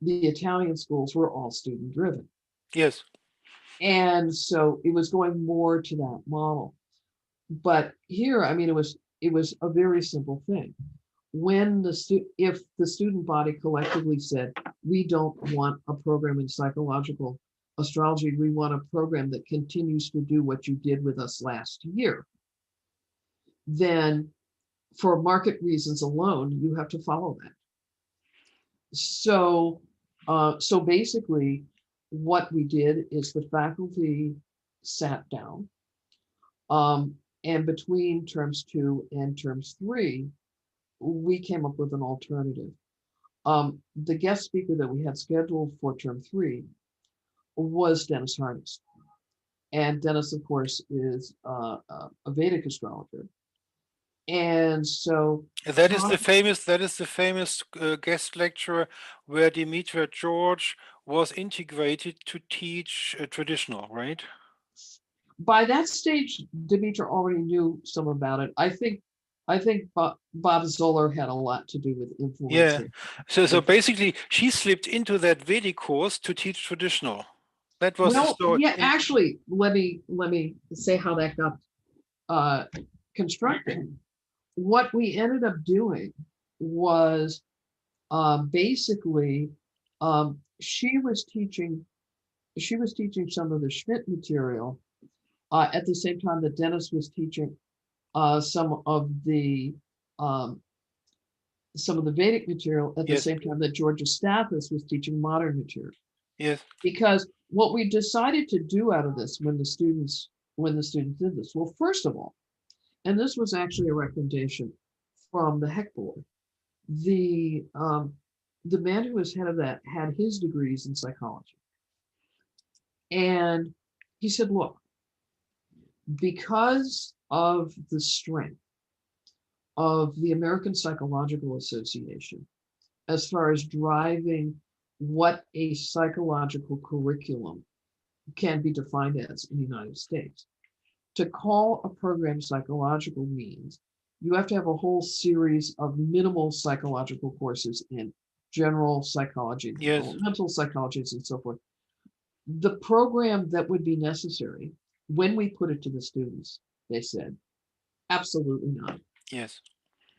Speaker 2: the Italian schools were all student driven.
Speaker 1: Yes.
Speaker 2: And so it was going more to that model. But here, I mean, it was a very simple thing. When if the student body collectively said, we don't want a program in psychological astrology, we want a program that continues to do what you did with us last year, then for market reasons alone, you have to follow that. So So basically, what we did is the faculty sat down, and between terms 2 and terms 3, we came up with an alternative. The guest speaker that we had scheduled for term 3 was Dennis Harness. And Dennis, of course, is a Vedic astrologer. And so Tom,
Speaker 1: That is the famous guest lecturer where Demetra George was integrated to teach traditional, right?
Speaker 2: by that stage, Demetra already knew some about it. I think Bob Zoller had a lot to do with
Speaker 1: Yeah.
Speaker 2: influencing.
Speaker 1: So
Speaker 2: With
Speaker 1: basically, she slipped into that Vedic course to teach traditional. That was the
Speaker 2: well,
Speaker 1: story.
Speaker 2: yeah, actually, let me say how that got uh, constructed. What we ended up doing was basically she was teaching some of the Schmidt material at the same time that Dennis was teaching some of um, the Vedic material at the
Speaker 1: Yes.
Speaker 2: same time that Georgia Stathis was teaching modern material.
Speaker 1: Yes.
Speaker 2: Because what we decided to do out of this when the students did this, well, first of all, and this was actually a recommendation from the Heck Board, the man who was head of that had his degrees in psychology, and he said, look, because of the strength of the American Psychological Association as far as driving what a psychological curriculum can be defined as in the United States. To call a program psychological means you have to have a whole series of minimal psychological courses in general psychology,
Speaker 1: Yes.
Speaker 2: developmental psychologies, and so forth. The program that would be necessary when we put it to the students, they said, absolutely not,
Speaker 1: Yes.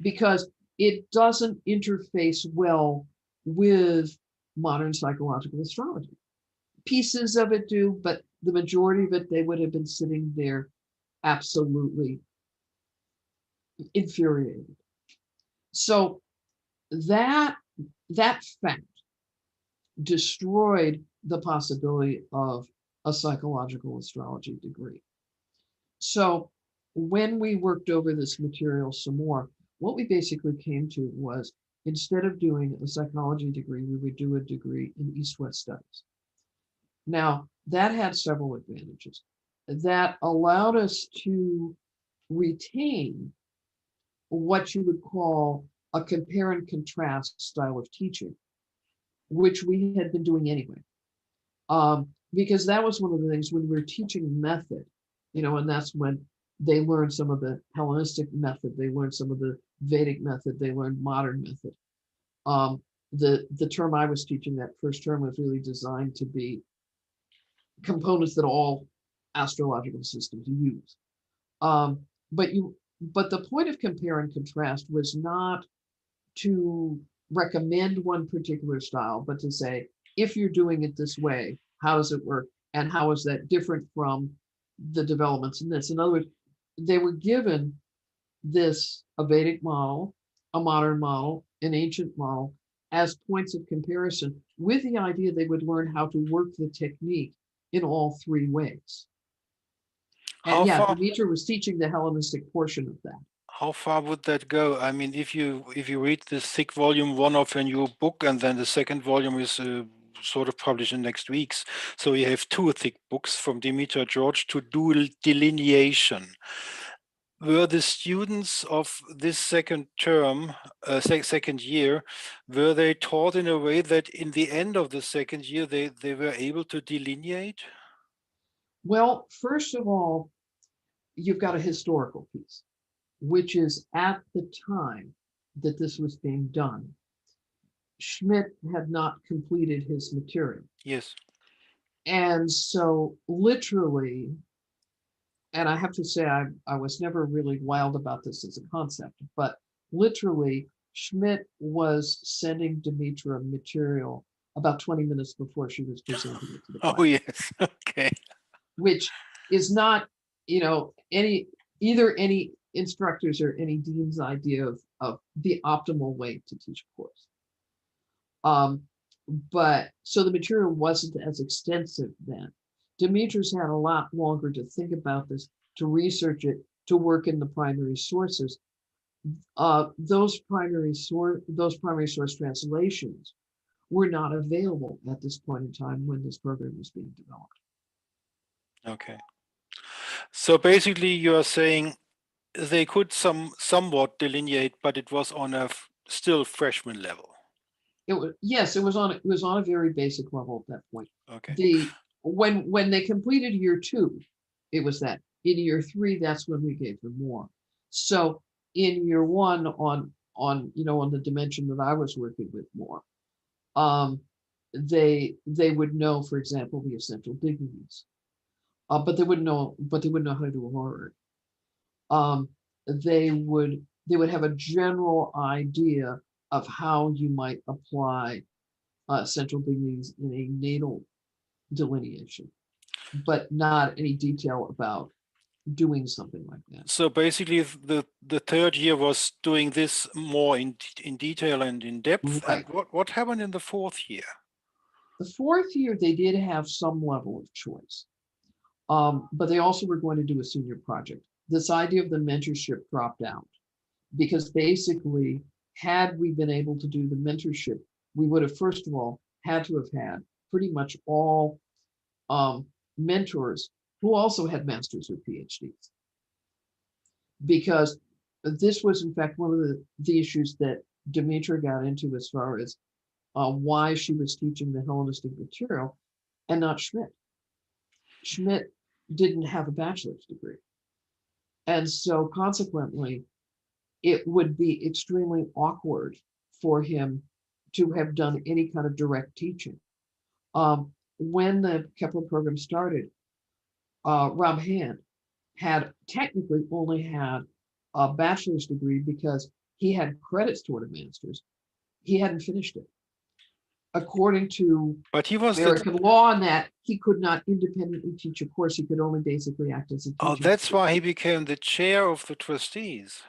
Speaker 2: because it doesn't interface well with modern psychological astrology. Pieces of it do, but the majority of it, they would have been sitting there absolutely infuriated. So that that fact destroyed the possibility of a psychological astrology degree. So when we worked over this material some more, what we basically came to was instead of doing a psychology degree, we would do a degree in East-West studies. Now, that had several advantages. That allowed us to retain what you would call a compare and contrast style of teaching, which we had been doing anyway. Because that was one of the things when we were teaching method, and that's when they learned some of the Hellenistic method, they learned some of the Vedic method, they learned modern method. The term I was teaching that first term was really designed to be components that all astrological systems use. Um, but the point of compare and contrast was not to recommend one particular style, but to say, if you're doing it this way, how does it work? And how is that different from the developments in this? In other words, they were given this a Vedic model, a modern model, an ancient model as points of comparison with the idea they would learn how to work the technique in all three ways. And
Speaker 1: How
Speaker 2: yeah,
Speaker 1: far
Speaker 2: Demetra was teaching the Hellenistic portion of that.
Speaker 1: how far would that go? I mean, if you read this thick volume one of a new book, and then the second volume is sort of published in next weeks, so you have two thick books from Demetra George to do delineation. Were the students of this second term, second year, were they taught in a way that in the end of the second year they were able to delineate?
Speaker 2: Well, first of all, you've got a historical piece, which is at the time that this was being done, Schmidt had not completed his material.
Speaker 1: Yes.
Speaker 2: And so, literally, and I have to say, I was never really wild about this as a concept, but literally, Schmidt was sending Demetra material about 20 minutes before she was presenting it to the
Speaker 1: Oh
Speaker 2: class,
Speaker 1: yes. Okay.
Speaker 2: which is not, any instructors or any dean's idea of the optimal way to teach a course. Um, but so the material wasn't as extensive then. Demetrius had a lot longer to think about this, to research it, to work in the primary sources. Those primary source translations were not available at this point in time when this program was being developed.
Speaker 1: Okay. So basically, you are saying they could somewhat delineate, but it was on a still freshman level.
Speaker 2: Yes, it was on a very basic level at that point.
Speaker 1: Okay.
Speaker 2: When they completed year 2, it was that. In year 3, that's when we gave them more. So in year 1, on the dimension that I was working with more, um, they would know, for example, the essential dignities, but they wouldn't know how to do a horror. Um, they would have a general idea of how you might apply central dignities in a natal delineation, but not any detail about doing something like that.
Speaker 1: So basically, the third year was doing this more in detail and in depth. And
Speaker 2: Right.
Speaker 1: what happened in the fourth year?
Speaker 2: The fourth year, they did have some level of choice, but they also were going to do a senior project. This idea of the mentorship dropped out because basically, had we been able to do the mentorship, we would have, first of all, had to have had pretty much all mentors who also had masters or PhDs, because this was, in fact, one of the issues that Demetra got into as far as why she was teaching the Hellenistic material and not Schmidt. Schmidt didn't have a bachelor's degree. And so consequently, it would be extremely awkward for him to have done any kind of direct teaching. When the Kepler program started, Rob Hand had technically only had a bachelor's degree because he had credits toward a master's. He hadn't finished it. According to
Speaker 1: But he was the.
Speaker 2: American law on that, he could not independently teach a course. He could only basically act as a
Speaker 1: Oh,
Speaker 2: teaching.
Speaker 1: that's why he became the chair of the trustees.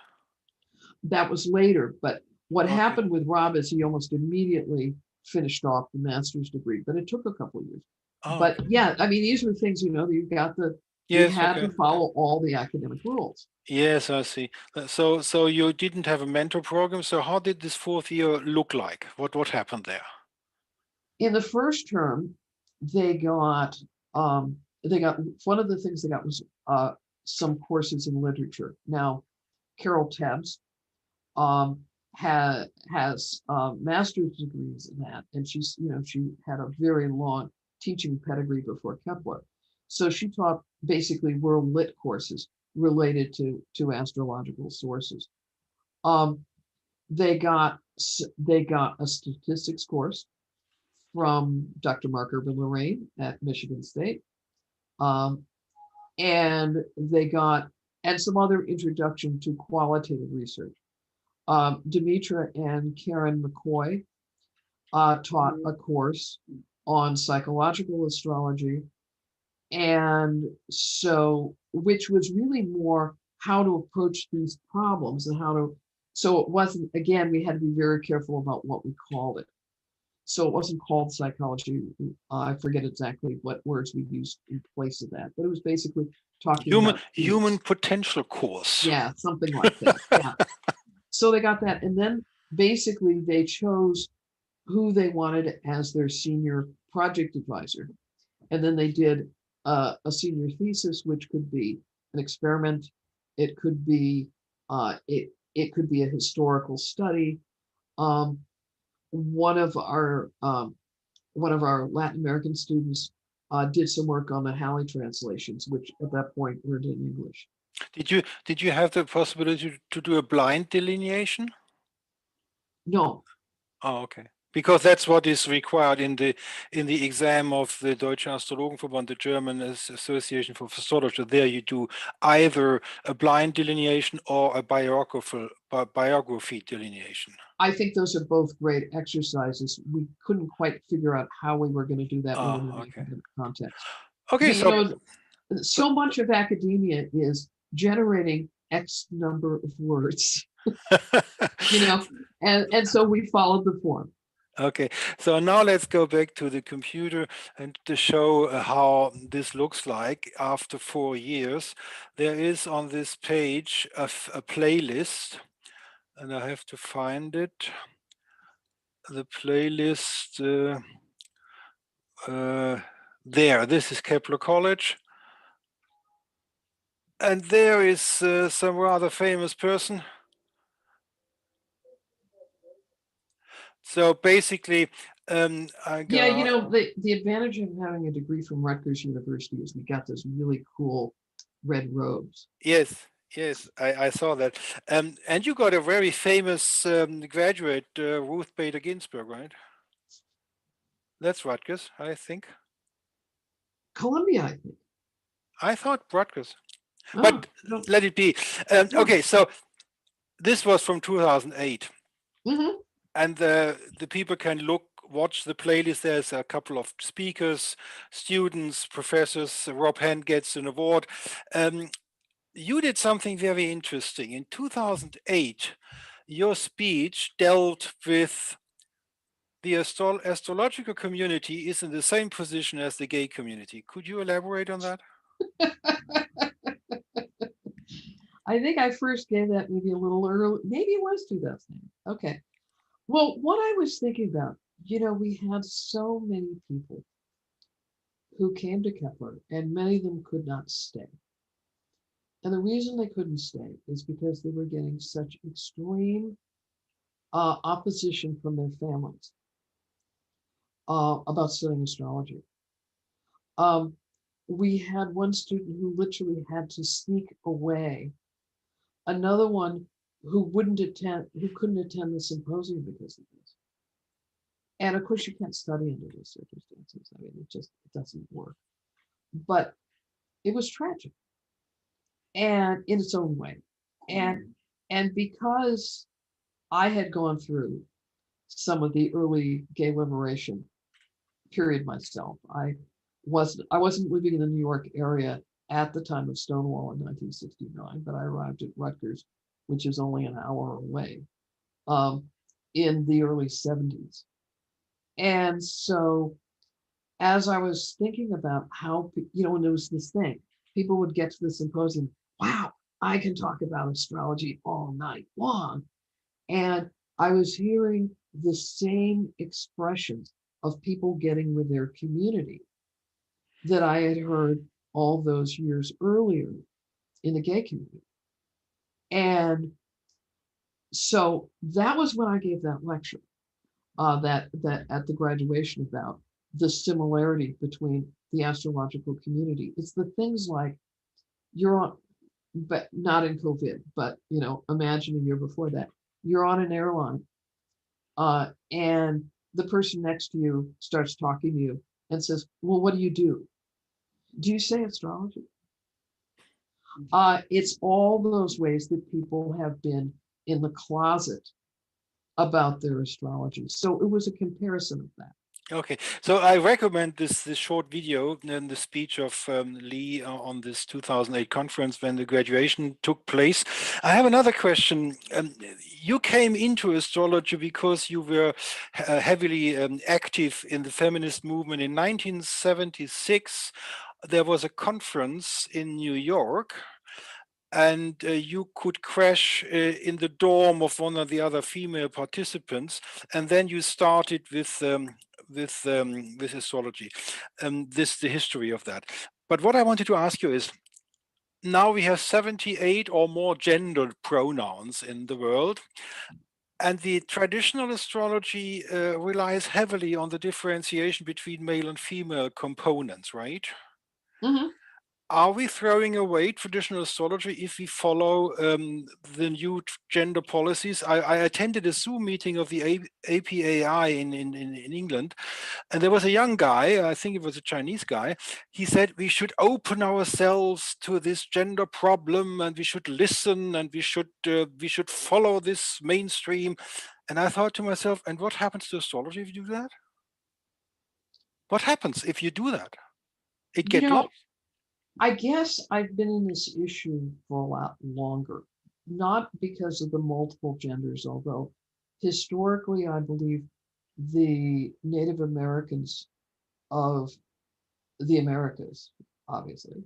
Speaker 2: That was later, but what
Speaker 1: Okay.
Speaker 2: happened with Rob is he almost immediately finished off the master's degree, but it took a couple of years.
Speaker 1: Oh,
Speaker 2: But
Speaker 1: okay.
Speaker 2: yeah, I mean, these were things, you
Speaker 1: Yes.
Speaker 2: had
Speaker 1: Okay.
Speaker 2: to follow all the academic rules.
Speaker 1: Yes, I see. So you didn't have a mentor program. So how did this fourth year look like? What happened there?
Speaker 2: In the first term, they got one of the things they got was some courses in literature. Now, Carol Tebbs has master's degrees in that, and she had a very long teaching pedigree before Kepler, so she taught basically world lit courses related to astrological sources. Um, they got a statistics course from Dr. Mark Urban Lorraine at Michigan State. Um, and they got, and some other introduction to qualitative research. Demetra and Karen McCoy taught a course on psychological astrology. And so, which was really more how to approach these problems and so it wasn't, again, we had to be very careful about what we called it. So it wasn't called psychology. I forget exactly what words we used in place of that, but it was basically talking
Speaker 1: Human
Speaker 2: about
Speaker 1: human
Speaker 2: themes.
Speaker 1: potential course.
Speaker 2: Yeah, something like that. Yeah. So they got that. And then basically they chose who they wanted as their senior project advisor. And then they did a senior thesis, which could be an experiment. It could be it could be a historical study. Um, one of our Latin American students did some work on the Halley translations, which at that point were in English.
Speaker 1: Did you have the possibility to do a blind delineation?
Speaker 2: No,
Speaker 1: Oh, okay. Because that's what is required in the exam of the Deutsche Astrologenverband, the German Association for Astrology. There you do either a blind delineation or a biography delineation.
Speaker 2: I think those are both great exercises. We couldn't quite figure out how we were going to do that
Speaker 1: Oh,
Speaker 2: within an
Speaker 1: okay.
Speaker 2: academic context.
Speaker 1: Okay,
Speaker 2: But
Speaker 1: so
Speaker 2: so much of academia is generating X number of words, you know, and so we followed the form.
Speaker 1: Okay, so now let's go back to the computer and to show how this looks like after 4 years. There is on this page a playlist, and I have to find it. The playlist uh, there. This is Kepler College, and there is some rather famous person. So basically, I
Speaker 2: Yeah, you
Speaker 1: got
Speaker 2: know, the advantage of having a degree from Rutgers University is we got those really cool red robes.
Speaker 1: yes, yes, I saw that. And you got a very famous graduate, Ruth Bader Ginsburg, right? That's Rutgers, I think.
Speaker 2: Columbia, I think.
Speaker 1: I thought Rutgers,
Speaker 2: Oh,
Speaker 1: but
Speaker 2: no,
Speaker 1: let it be.
Speaker 2: no.
Speaker 1: Okay, so this was from 2008,
Speaker 2: Hmm.
Speaker 1: and the people can watch the playlist. There's a couple of speakers, students, professors. Rob Hand gets an award. Um, you did something very interesting. In 2008, your speech dealt with the astrological community is in the same position as the gay community. Could you elaborate on that?
Speaker 2: I think I first gave that maybe a little early. Maybe it was 2008. Okay. Well, what I was thinking about, you know, we had so many people who came to Kepler, and many of them could not stay. And the reason they couldn't stay is because they were getting such extreme opposition from their families about studying astrology. Um, we had one student who literally had to sneak away, another one who couldn't attend the symposium because of this. And of course, you can't study under those circumstances. I mean, it doesn't work. But it was tragic, and in its own way. And because I had gone through some of the early gay liberation period myself, I wasn't living in the New York area at the time of Stonewall in 1969, but I arrived at Rutgers, which is only an hour away, um, in the early 70s. And so as I was thinking about how, you know, when there was this thing, people would get to the symposium, wow, I can talk about astrology all night long. And I was hearing the same expressions of people getting with their community that I had heard all those years earlier in the gay community. And so that was when I gave that lecture, that at the graduation, about the similarity between the astrological community. It's the things like you're on, but not in COVID, but you know, imagine a year before that, you're on an airline, and the person next to you starts talking to you and says, "Well, what do you do? Do you say astrology?" It's all those ways that people have been in the closet about their astrology. So it was a comparison of that.
Speaker 1: Okay, so I recommend this short video and the speech of Lee on this 2008 conference when the graduation took place. I have another question. You came into astrology because you were heavily active in the feminist movement in 1976. There was a conference in New York, and you could crash in the dorm of one of the other female participants, and then you started with astrology. This the history of that. But what I wanted to ask you is, now we have 78 or more gendered pronouns in the world, and the traditional astrology relies heavily on the differentiation between male and female components, right?
Speaker 2: Mhm.
Speaker 1: Are we throwing away traditional astrology if we follow the new gender policies? I attended a Zoom meeting of the APAI in England, and there was a young guy, I think it was a Chinese guy. He said we should open ourselves to this gender problem, and we should listen, and we should follow this mainstream. And I thought to myself, and what happens to astrology if you do that? What happens if you do that? It
Speaker 2: You
Speaker 1: get
Speaker 2: know,
Speaker 1: lost.
Speaker 2: I guess I've been in this issue for a lot longer, not because of the multiple genders, although historically, I believe the Native Americans of the Americas, obviously,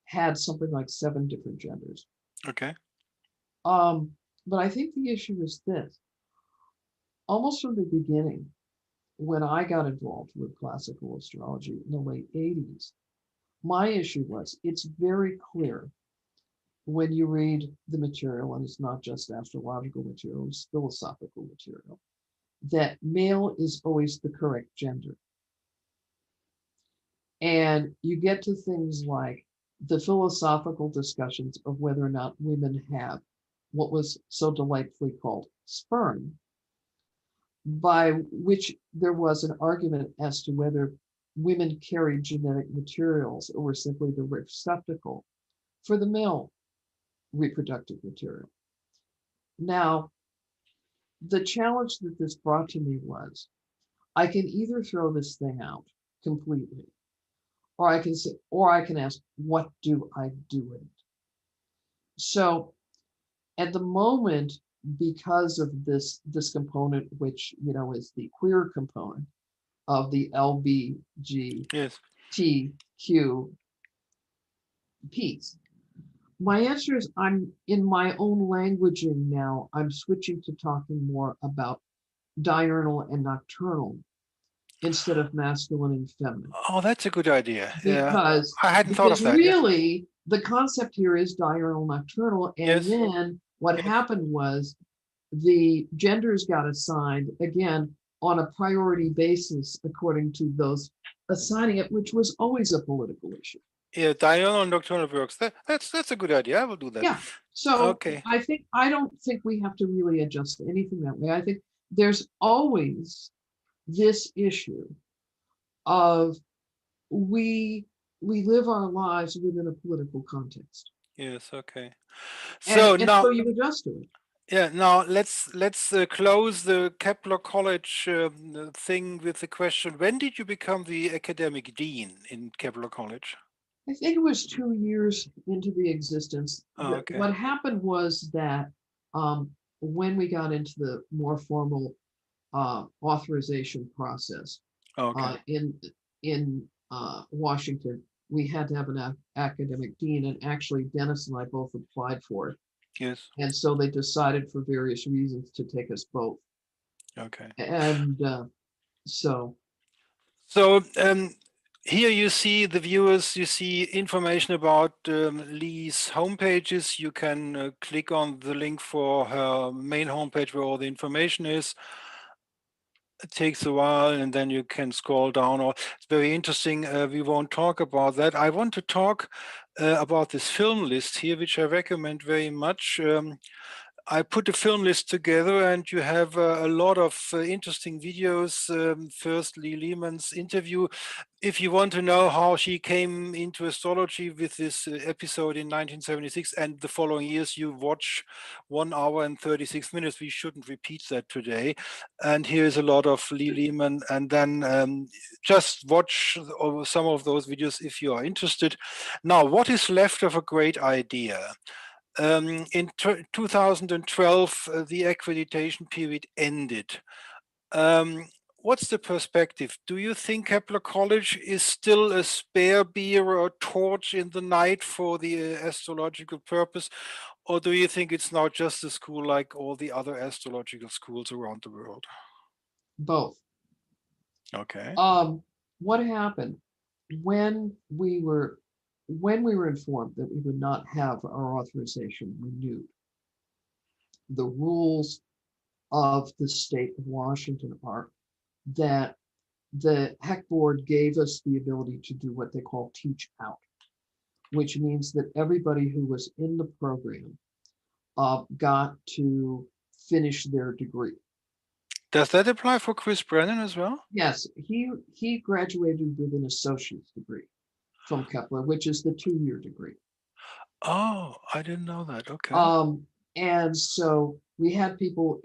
Speaker 2: had something like 7 different genders.
Speaker 1: Okay.
Speaker 2: But I think the issue is this: almost from the beginning, when I got involved with classical astrology in the late 80s, my issue was it's very clear when you read the material, and it's not just astrological material, it's philosophical material, that male is always the correct gender. And you get to things like the philosophical discussions of whether or not women have what was so delightfully called sperm, by which there was an argument as to whether women carried genetic materials or were simply the receptacle for the male reproductive material. Now, the challenge that this brought to me was I can either throw this thing out completely, or I can say, or I can ask, what do I do with it? So at the moment, because of this component, which is the queer component of the
Speaker 1: Yes.
Speaker 2: LBGTQ piece, my answer is I'm in my own languaging now. I'm switching to talking more about diurnal and nocturnal instead of masculine and feminine.
Speaker 1: Oh, that's a good idea. Yeah.
Speaker 2: because
Speaker 1: I hadn't thought of
Speaker 2: because
Speaker 1: that. Yes.
Speaker 2: really the concept here is diurnal nocturnal, and
Speaker 1: Yes.
Speaker 2: then what
Speaker 1: Yes.
Speaker 2: happened was the genders got assigned again on a priority basis according to those assigning it, which was always a political issue.
Speaker 1: Yeah. Diurnal and nocturnal works. That's a good idea. I will do that.
Speaker 2: Yeah, so
Speaker 1: Okay.
Speaker 2: I don't think we have to really adjust anything that way. I think there's always this issue of we we live our lives within a political context,
Speaker 1: Yes. Okay.
Speaker 2: and
Speaker 1: So
Speaker 2: so
Speaker 1: now,
Speaker 2: you adjust to it.
Speaker 1: yeah. Now let's close the Kepler College thing with the question: when did you become the academic dean in Kepler College?
Speaker 2: I think it was 2 years into the existence.
Speaker 1: Oh, okay.
Speaker 2: What happened was that when we got into the more formal authorization process
Speaker 1: Okay.
Speaker 2: in Washington, we had to have an academic dean, and actually Dennis and I both applied for it.
Speaker 1: Yes.
Speaker 2: And so they decided for various reasons to take us both.
Speaker 1: Okay.
Speaker 2: And so,
Speaker 1: So here you see the viewers, you see information about Lee's homepages. You can click on the link for her main homepage where all the information is. It takes a while and then you can scroll down. Or it's very interesting. We won't talk about that. I want to talk about this film list here, which I recommend very much. I put a film list together and you have a lot of interesting videos. First, Lee Lehman's interview. If you want to know how she came into astrology with this episode in 1976 and the following years, you watch 1 hour and 36 minutes. We shouldn't repeat that today. And here's a lot of Lee Lehman. And then just watch some of those videos if you are interested. Now, what is left of a great idea? In 2012, the accreditation period ended. Um, what's the perspective? Do you think Kepler College is still a spare beer or torch in the night for the astrological purpose? Or do you think it's now just a school like all the other astrological schools around the world?
Speaker 2: both.
Speaker 1: Okay.
Speaker 2: What happened when we were informed that we would not have our authorization renewed? The rules of the state of Washington are that the HEC board gave us the ability to do what they call teach out, which means that everybody who was in the program got to finish their degree.
Speaker 1: Does that apply for Chris Brennan as well?
Speaker 2: Yes, he graduated with an associate's degree from Kepler, which is the 2-year degree.
Speaker 1: Oh, I didn't know that. Okay.
Speaker 2: And so we had people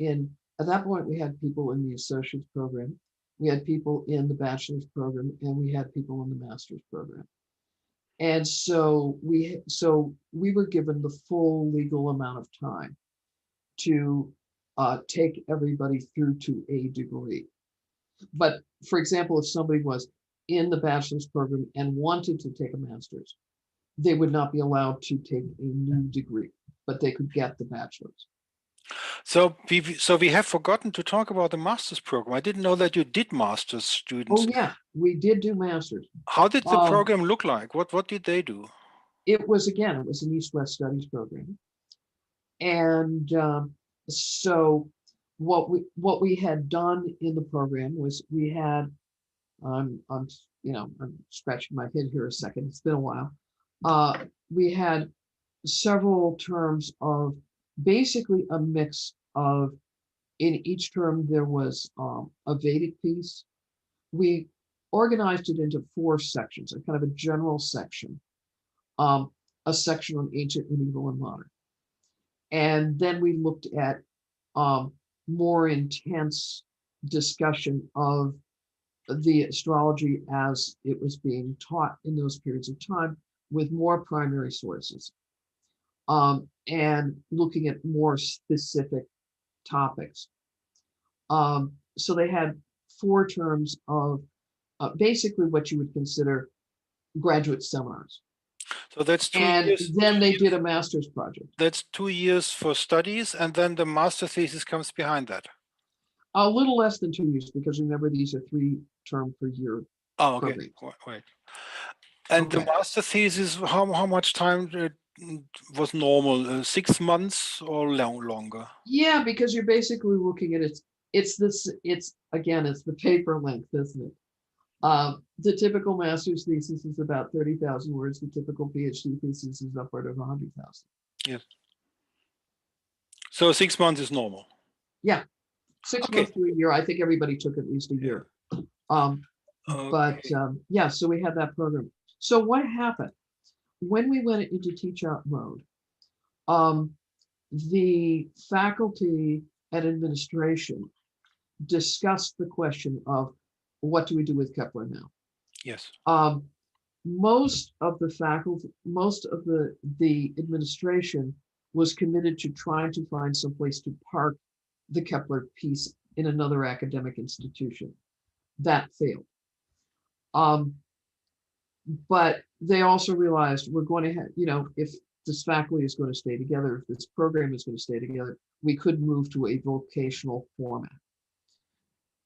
Speaker 2: at that point, we had people in the associate's program, we had people in the bachelor's program, and we had people in the master's program. And so we were given the full legal amount of time to take everybody through to a degree. But for example, if somebody was in the bachelor's program and wanted to take a master's, they would not be allowed to take a new degree, but they could get the bachelor's.
Speaker 1: So we have forgotten to talk about the master's program. I didn't know that you did master's
Speaker 2: Oh
Speaker 1: students.
Speaker 2: yeah, we did do master's.
Speaker 1: How did the
Speaker 2: Um,
Speaker 1: program look like? What did they do?
Speaker 2: it was an East-West studies program. And so what we had done in the program was we had I'm I'm scratching my head here a second. It's been a while. We had several terms of basically a mix of, in each term there was a Vedic piece. We organized it into 4 sections, a kind of a general section, um, a section on ancient, medieval, and modern. And then we looked at more intense discussion of the astrology as it was being taught in those periods of time with more primary sources, and looking at more specific topics. So they had 4 terms of basically what you would consider graduate seminars.
Speaker 1: So that's 2
Speaker 2: And
Speaker 1: years.
Speaker 2: then they did a master's project.
Speaker 1: That's 2 years for studies, and then the master thesis comes behind that.
Speaker 2: A little less than 2 years, because remember, these are 3-term per year
Speaker 1: Oh, okay.
Speaker 2: programs.
Speaker 1: Wait. And the
Speaker 2: Okay.
Speaker 1: master thesis, how much time was normal? 6 months or longer?
Speaker 2: Yeah, because you're basically looking at it. It's again, it's the paper length, isn't it? The typical master's thesis is about 30,000 words. The typical PhD thesis is upward of 100,000.
Speaker 1: Yes. So 6 months is normal.
Speaker 2: Yeah, 6
Speaker 1: Okay.
Speaker 2: months to a year. I think everybody took at least a year. But yeah, so we had that program. So what happened when we went into teach out mode? The faculty and administration discussed the question of what do we do with Kepler now?
Speaker 1: Yes.
Speaker 2: Most of the faculty, most of the administration was committed to trying to find some place to park the Kepler piece in another academic institution. That failed. But they also realized we're going to have, if this faculty is going to stay together, if this program is going to stay together, we could move to a vocational format.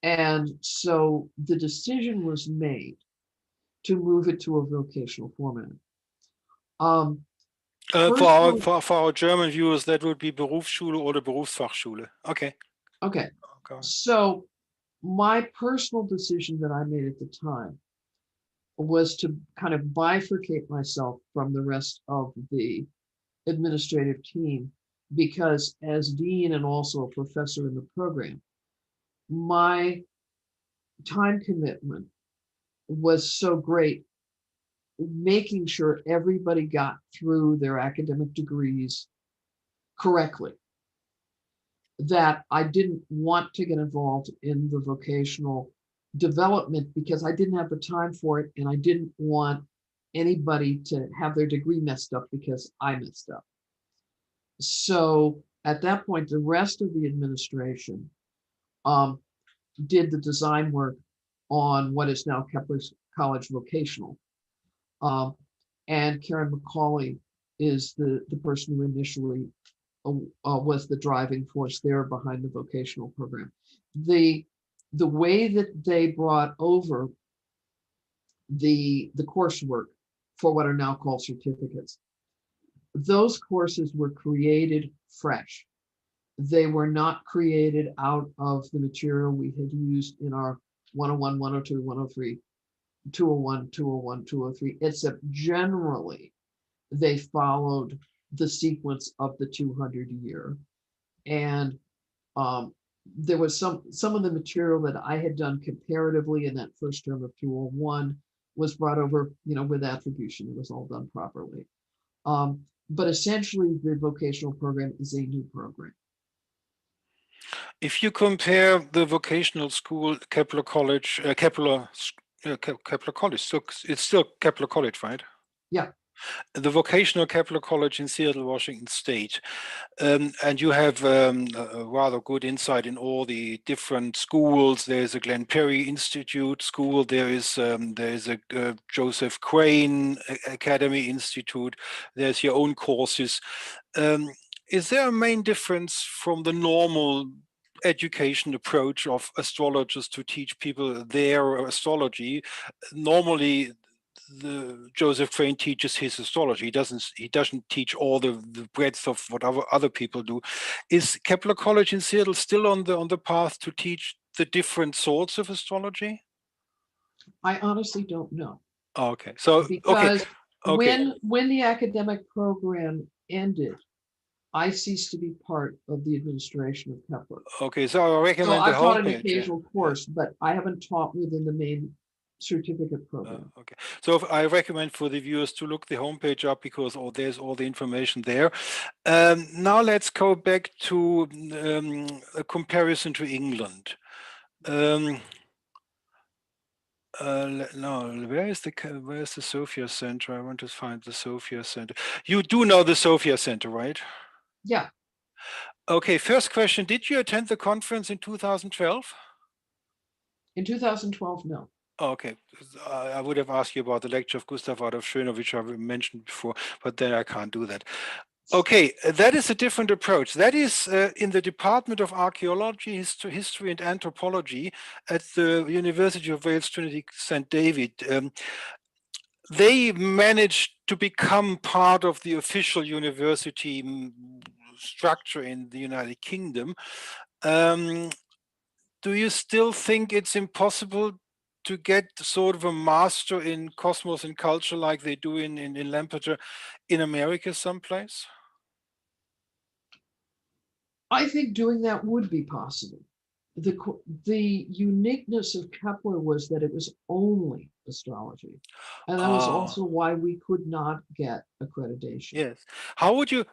Speaker 2: And so the decision was made to move it to a vocational format.
Speaker 1: For our German viewers, that would be Berufsschule or the Berufsfachschule. Okay.
Speaker 2: Okay. So my personal decision that I made at the time was to kind of bifurcate myself from the rest of the administrative team, because as dean and also a professor in the program, my time commitment was so great, making sure everybody got through their academic degrees correctly, that I didn't want to get involved in the vocational development because I didn't have the time for it, and I didn't want anybody to have their degree messed up because I messed up. So at that point, the rest of the administration did the design work on what is now Kepler's College Vocational. And Karen McCauley is the person who initially was the driving force there behind the vocational program. The way that they brought over the coursework for what are now called certificates, those courses were created fresh. They were not created out of the material we had used in our 101, 102, 103, 201, 201, 203, except generally they followed the sequence of the 200 year. And there was some of the material that I had done comparatively in that first term of 201 was brought over, with attribution. It was all done properly. But essentially, the vocational program is a new program.
Speaker 1: If you compare the vocational school, Kepler College, Kepler College, so it's still Kepler College, right?
Speaker 2: Yeah.
Speaker 1: the vocational Kepler College in Seattle, Washington State. And you have a rather good insight in all the different schools. There's a Glen Perry Institute school. There is a Joseph Crane Academy Institute. There's your own courses. Um, is there a main difference from the normal education approach of astrologers to teach people their astrology? Normally, the Joseph Crane teaches his astrology. He doesn't teach all the breadth of whatever other people do. Is Kepler College in Seattle still on the path to teach the different sorts of astrology?
Speaker 2: I honestly don't know,
Speaker 1: Okay. So okay.
Speaker 2: because
Speaker 1: Okay.
Speaker 2: when the academic program ended, I ceased to be part of the administration of Kepler.
Speaker 1: Okay. So I
Speaker 2: So
Speaker 1: recommend the
Speaker 2: I've taught an
Speaker 1: homepage. Yeah.
Speaker 2: occasional
Speaker 1: Yeah.
Speaker 2: course, but I haven't taught within the main certificate program.
Speaker 1: Okay. So I recommend for the viewers to look the homepage up because there's all the information there. Now let's go back to a comparison to England. Um, no, where is the Sophia Center? I want to find the Sophia Center. You do know the Sophia Center, right?
Speaker 2: Yeah,
Speaker 1: Okay, first question. Did you attend the conference in 2012?
Speaker 2: in 2012, no.
Speaker 1: Okay, I would have asked you about the lecture of Gustav Adolf Schöner, which I mentioned before, but then I can't do that. Okay, that is a different approach. That is in the Department of Archaeology, History and Anthropology at the University of Wales, Trinity St. David. They managed to become part of the official university structure in the United Kingdom. Do you still think it's impossible to get sort of a master in cosmos and culture like they do in Lampeter in America someplace?
Speaker 2: I think doing that would be possible. The uniqueness of Kepler was that it was only astrology. And that was
Speaker 1: Ah,
Speaker 2: also why we could not get accreditation.
Speaker 1: yes. How would you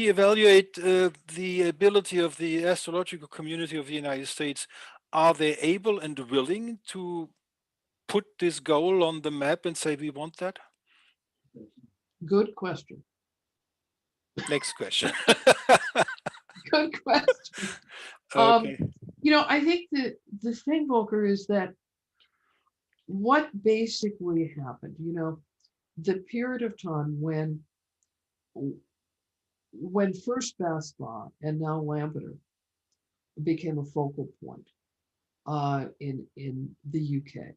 Speaker 1: evaluate the ability of the astrological community of the United States? Are they able and willing to put this goal on the map and say we want that?
Speaker 2: Good question.
Speaker 1: Next question.
Speaker 2: Good question. Um,
Speaker 1: Okay.
Speaker 2: I think that the thing, Volker, is that what basically happened, the period of time when first Basfa and now Lampeter became a focal point in the UK.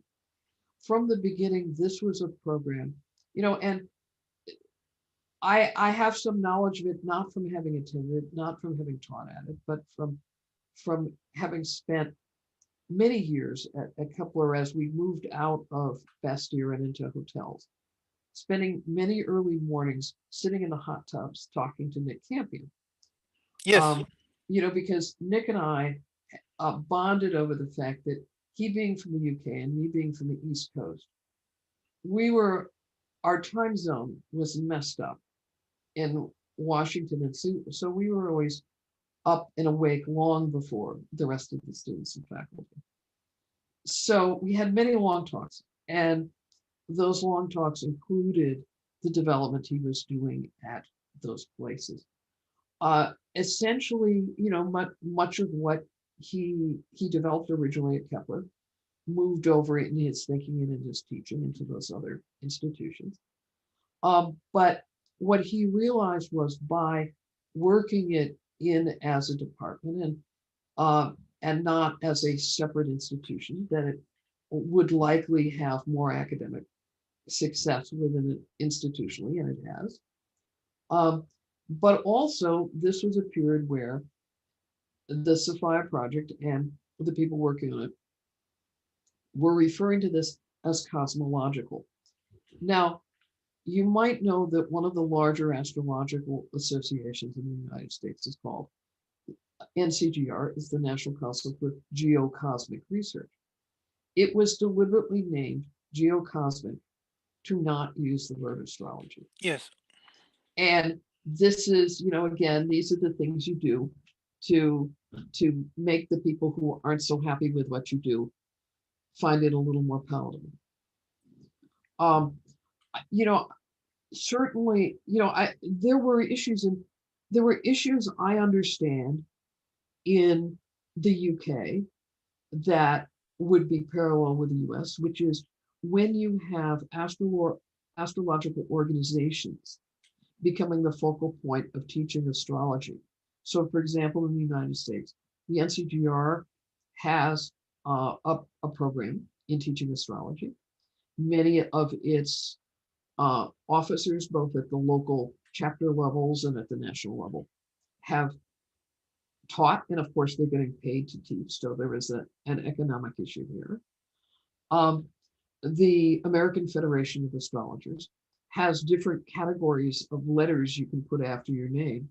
Speaker 2: From the beginning, this was a program, and I have some knowledge of it, not from having attended, not from having taught at it, but from having spent many years at Kepler as we moved out of Bastyr and into hotels, spending many early mornings sitting in the hot tubs talking to Nick Campion.
Speaker 1: Yes.
Speaker 2: Because Nick and I bonded over the fact that he being from the UK and me being from the East Coast, our time zone was messed up in Washington. And so we were always up and awake long before the rest of the students and faculty. So we had many long talks, and those long talks included the development he was doing at those places. Essentially, much of what he developed originally at Kepler moved over in his thinking and in his teaching into those other institutions. But what he realized was by working it in as a department and not as a separate institution, that it would likely have more academic success within it institutionally, and it has. But also, this was a period where the Sophia project and the people working on it were referring to this as cosmological. Now, you might know that one of the larger astrological associations in the United States is called NCGR, is the National Council for Geocosmic Research. It was deliberately named geocosmic to not use the word astrology.
Speaker 1: Yes.
Speaker 2: And this is, again, these are the things you do to make the people who aren't so happy with what you do find it a little more palatable. Um, you know, certainly, there were issues I understand in the UK that would be parallel with the US, which is when you have astrological organizations becoming the focal point of teaching astrology. So, for example, in the United States, the NCGR has a program in teaching astrology. Many of its officers, both at the local chapter levels and at the national level, have taught, and of course they're getting paid to teach, so there is an economic issue here. Um, the American Federation of Astrologers has different categories of letters you can put after your name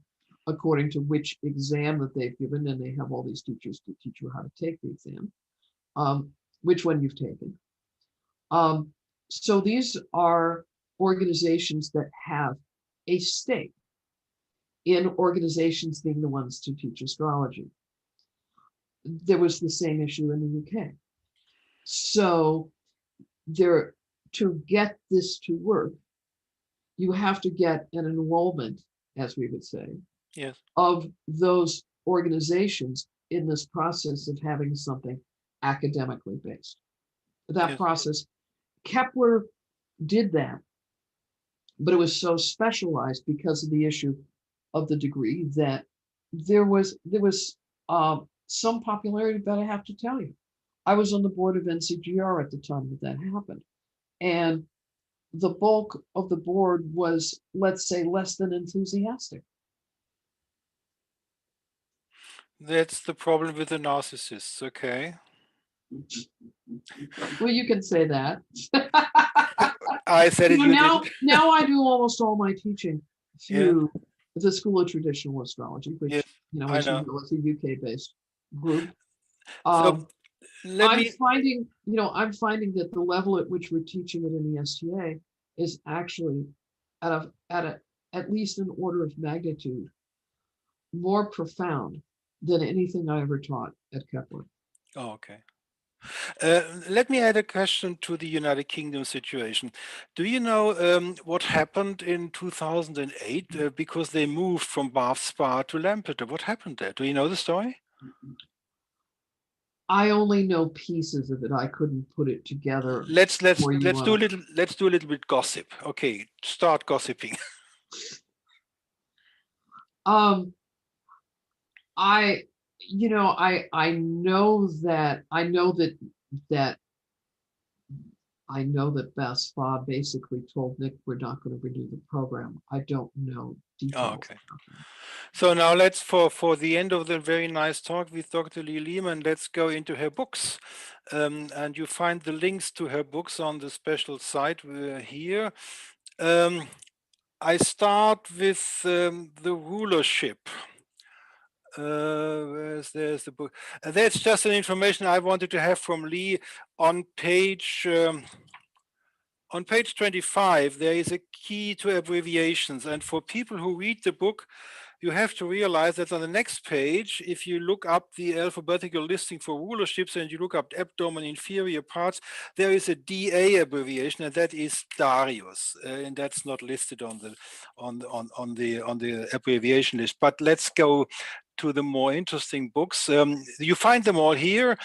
Speaker 2: according to which exam that they've given, and they have all these teachers to teach you how to take the exam, which one you've taken. So these are organizations that have a stake in organizations being the ones to teach astrology. There was the same issue in the UK. So to get this to work, you have to get an enrollment, as we would say,
Speaker 1: Yes.
Speaker 2: of those organizations in this process of having something academically based. That
Speaker 1: Yes.
Speaker 2: process, Kepler did that, but it was so specialized because of the issue of the degree that there was some popularity, but I have to tell you, I was on the board of NCGR at the time that that happened. And the bulk of the board was, let's say, less than enthusiastic.
Speaker 1: That's the problem with the narcissists. Okay.
Speaker 2: Well, you can say that.
Speaker 1: I said it, you didn't.
Speaker 2: Now I do almost all my teaching
Speaker 1: Yes.
Speaker 2: through the School of Traditional Astrology,
Speaker 1: Yes.
Speaker 2: which,
Speaker 1: I
Speaker 2: as you
Speaker 1: know.
Speaker 2: know, is a UK-based group.
Speaker 1: So
Speaker 2: Um,
Speaker 1: let me.
Speaker 2: I'm finding that the level at which we're teaching it in the STA is actually at least an order of magnitude more profound than anything I ever taught at Kepler.
Speaker 1: Oh, okay. Let me add a question to the United Kingdom situation. Do you know what happened in 2008 because they moved from Bath Spa to Lampeter? What happened there? Do you know the story?
Speaker 2: I only know pieces of it. I couldn't put it together
Speaker 1: Let's let's
Speaker 2: for you.
Speaker 1: let's do a little let's do a little bit gossip. Okay, start gossiping.
Speaker 2: Um, I, I know that I know that Bath Spa basically told Nick we're not going to renew the program. I don't know
Speaker 1: Oh,
Speaker 2: details
Speaker 1: okay.
Speaker 2: about that.
Speaker 1: So now let's for the end of the very nice talk with Dr. Lee Lehman, let's go into her books. And you find the links to her books on the special site here. I start with the rulership. There's the book. That's just an information I wanted to have from Lee on page 25. There is a key to abbreviations, and for people who read the book, you have to realize that on the next page, if you look up the alphabetical listing for rulerships and you look up abdomen inferior parts, there is a DA abbreviation, and that is Darius, and that's not listed on the abbreviation list. But let's go to the more interesting books. You find them all here.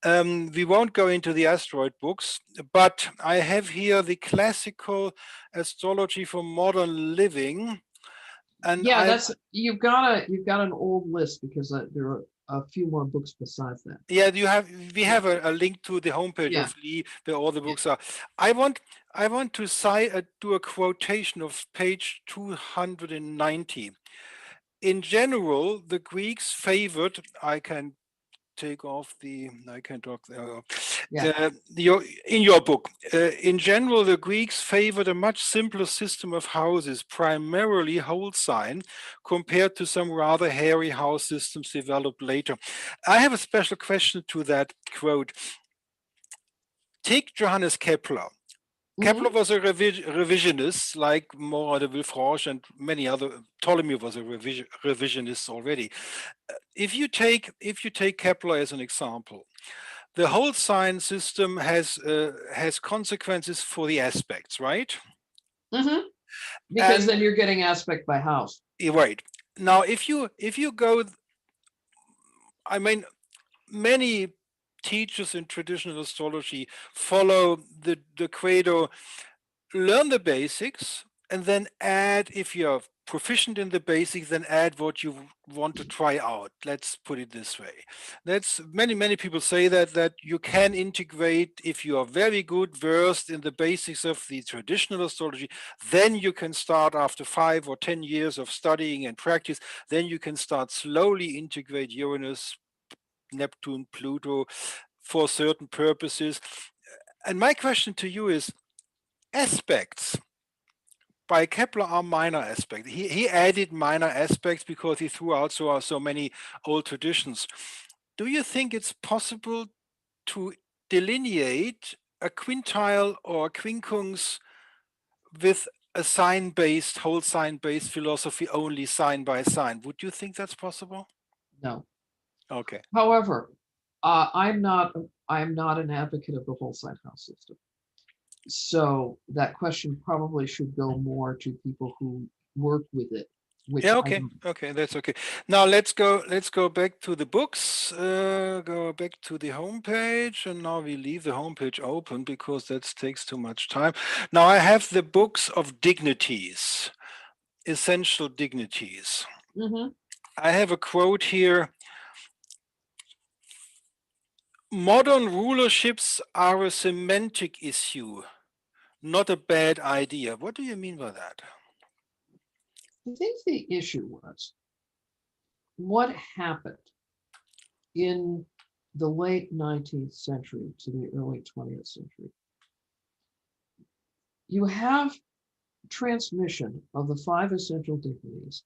Speaker 1: We won't go into the asteroid books, but I have here the classical astrology for modern living. And
Speaker 2: Yeah, you've got an old list because there are a few more books besides that.
Speaker 1: Yeah, we have a link to the homepage
Speaker 2: Yeah.
Speaker 1: of Lee where all the
Speaker 2: Yeah.
Speaker 1: books are. I want to do a quotation of page 290. In general, the Greeks favored. I can take off the. I can talk.
Speaker 2: Yeah.
Speaker 1: In your book, in general, the Greeks favored a much simpler system of houses, primarily whole sign, compared to some rather hairy house systems developed later. I have a special question to that quote. Take Johannes Kepler. Kepler
Speaker 2: Mhm.
Speaker 1: was a revisionist, like Morin de Villefranche and many other. Ptolemy was a revisionist already. If you take Kepler as an example, the whole sign system has consequences for the aspects, right?
Speaker 2: Mhm. Because
Speaker 1: And
Speaker 2: then you're getting aspect by house.
Speaker 1: right now, if you go, I mean, many teachers in traditional astrology follow the credo: learn the basics and then add, if you're proficient in the basics, then add what you want to try out. Let's put it this way. That's many people say that you can integrate. If you are very good versed in the basics of the traditional astrology, then you can start, after 5 or 10 years of studying and practice, then you can start slowly integrate Uranus, Neptune, Pluto for certain purposes. And my question to you is, aspects by Kepler are minor aspects. He added minor aspects because he threw out so many old traditions. Do you think it's possible to delineate a quintile or quincunx with a sign-based, whole sign-based philosophy, only sign by sign? Would you think that's possible?
Speaker 2: No.
Speaker 1: Okay.
Speaker 2: However, I'm not an advocate of the whole side house system. So that question probably should go more to people who work with it, which
Speaker 1: Yeah,
Speaker 2: I
Speaker 1: okay,
Speaker 2: don't.
Speaker 1: okay, that's okay. Now let's go back to the books, go back to the homepage, and now we leave the homepage open because that takes too much time. Now I have the books of dignities, essential dignities.
Speaker 2: Mhm.
Speaker 1: I have a quote here: modern rulerships are a semantic issue, not a bad idea. What do you mean by that?
Speaker 2: I think the issue was what happened in the late 19th century to the early 20th century. You have transmission of the five essential dignities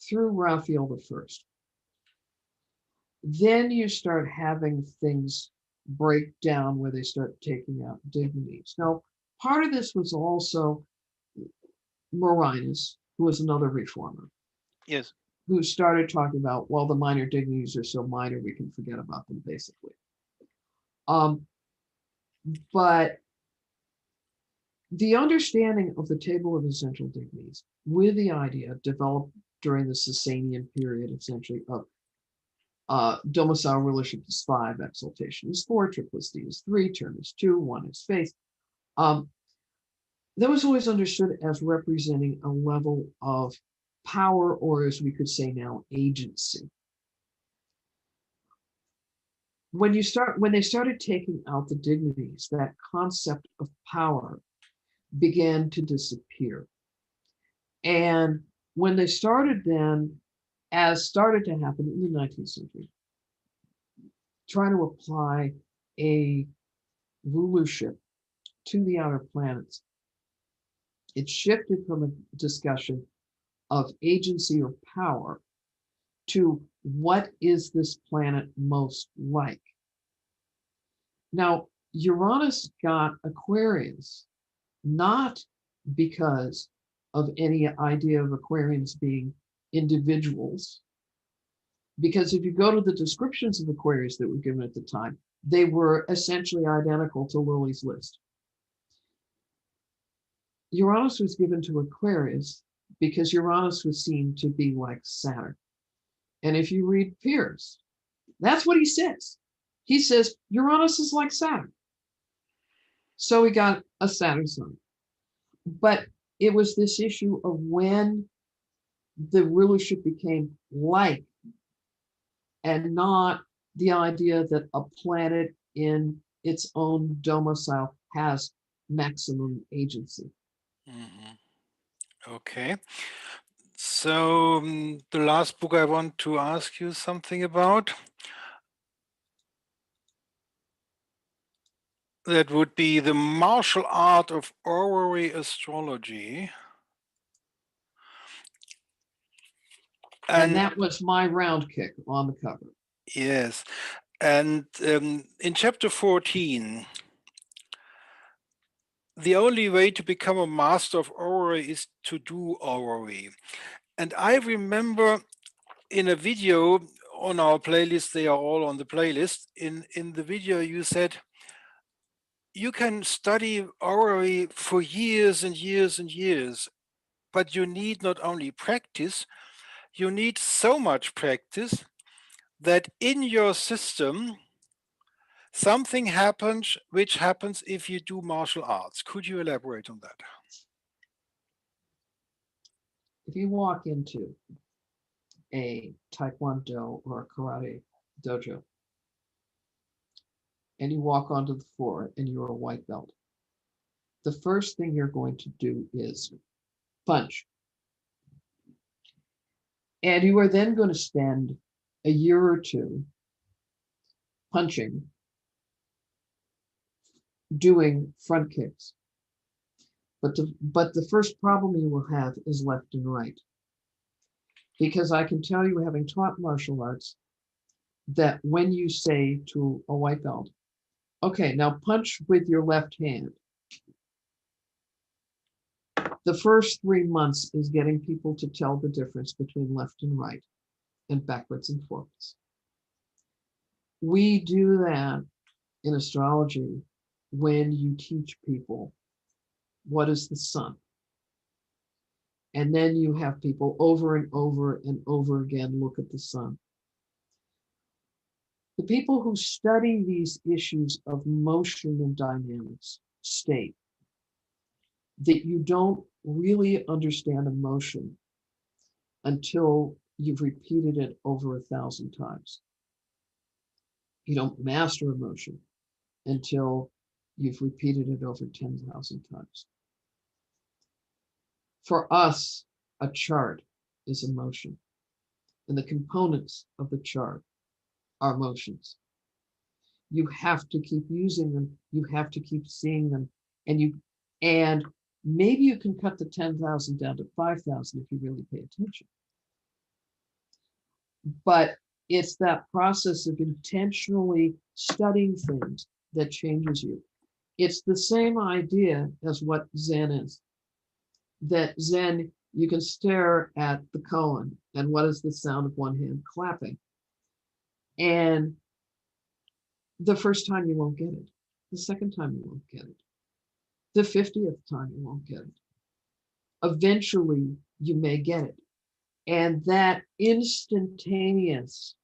Speaker 2: through Raphael I. Then you start having things break down where they start taking out dignities. Now, part of this was also Marinus, who was another reformer,
Speaker 1: Yes.
Speaker 2: who started talking about, well, the minor dignities are so minor, we can forget about them, basically. Um, but the understanding of the table of essential dignities with the idea developed during the Sasanian period, essentially, of domicile rulership is 5, exaltation is 4, triplicity is 3, turn is 2, 1 is faith. That was always understood as representing a level of power, or as we could say now, agency. When they started taking out the dignities, that concept of power began to disappear. And when they started then, as started to happen in the 19th century, trying to apply a rulership to the outer planets, it shifted from a discussion of agency or power to what is this planet most like? Now, Uranus got Aquarius not because of any idea of Aquarians being individuals, because if you go to the descriptions of Aquarius that were given at the time, they were essentially identical to Lily's list. Uranus was given to Aquarius because Uranus was seen to be like Saturn. And if you read Pierce, that's what he says. He says Uranus is like Saturn. So we got a Saturn sign. But it was this issue of when the rulership became like, and not the idea that a planet in its own domicile has maximum agency.
Speaker 1: Mhm. Okay. So the last book I want to ask you something about, that would be The Martial Art of Horary Astrology.
Speaker 2: And
Speaker 1: And
Speaker 2: that was my round kick on the cover.
Speaker 1: yes, and in chapter 14, the only way to become a master of horary is to do horary. And I remember in a video on our playlist, they are all on the playlist. In the video, you said you can study orally for years and years and years, but you need not only practice, you need so much practice that in your system something happens which happens if you do martial arts. Could you elaborate on that?
Speaker 2: If you walk into a taekwondo or a karate dojo and you walk onto the floor and you're a white belt, the first thing you're going to do is punch. And you are then going to spend a year or two punching, doing front kicks. But the first problem you will have is left and right. Because I can tell you, having taught martial arts, that when you say to a white belt, okay, now punch with your left hand, the first 3 months is getting people to tell the difference between left and right and backwards and forwards. We do that in astrology when you teach people what is the sun. And then you have people over and over and over again look at the sun. The people who study these issues of motion and dynamics state that you don't really understand emotion until you've repeated it over 1,000 times. You don't master emotion until you've repeated it over 10,000 times. For us, a chart is emotion, and the components of the chart are emotions. You have to keep using them, you have to keep seeing them, and maybe you can cut the 10,000 down to 5,000 if you really pay attention. But it's that process of intentionally studying things that changes you. It's the same idea as what Zen is. That Zen, you can stare at the koan, and what is the sound of one hand clapping? And the first time you won't get it. The second time you won't get it. The 50th time you won't get it. Eventually you may get it. And that instantaneous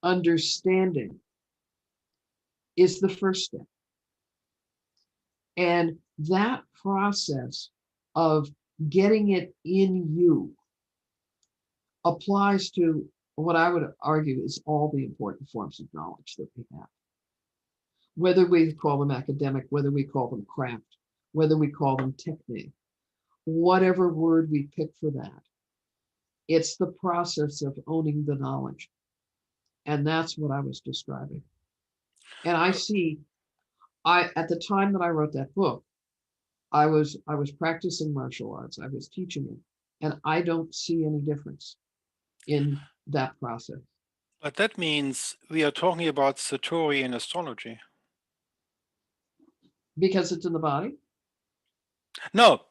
Speaker 2: understanding is the first step. And that process of getting it in you applies to what I would argue is all the important forms of knowledge that we have. Whether we call them academic, whether we call them craft, whether we call them technique, whatever word we pick for that, it's the process of owning the knowledge. And that's what I was describing. And I see, at the time that I wrote that book, I was practicing martial arts, I was teaching it, and I don't see any difference in that process.
Speaker 1: But that means we are talking about Satori in astrology.
Speaker 2: Because it's in the body?
Speaker 1: No,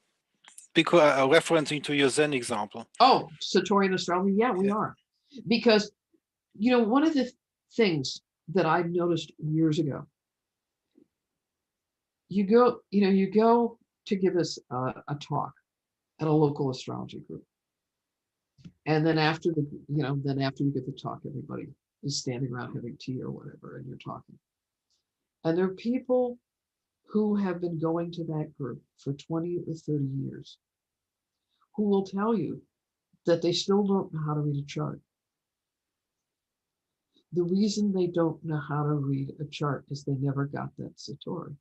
Speaker 1: because referencing to your Zen example.
Speaker 2: Oh, Satori in astrology? Yeah, we are. Because, one of the things that I noticed years ago, you go to give us a talk at a local astrology group. And then after you give the talk, everybody is standing around having tea or whatever, and you're talking. And there are people who have been going to that group for 20 or 30 years who will tell you that they still don't know how to read a chart. The reason they don't know how to read a chart is they never got that Satori.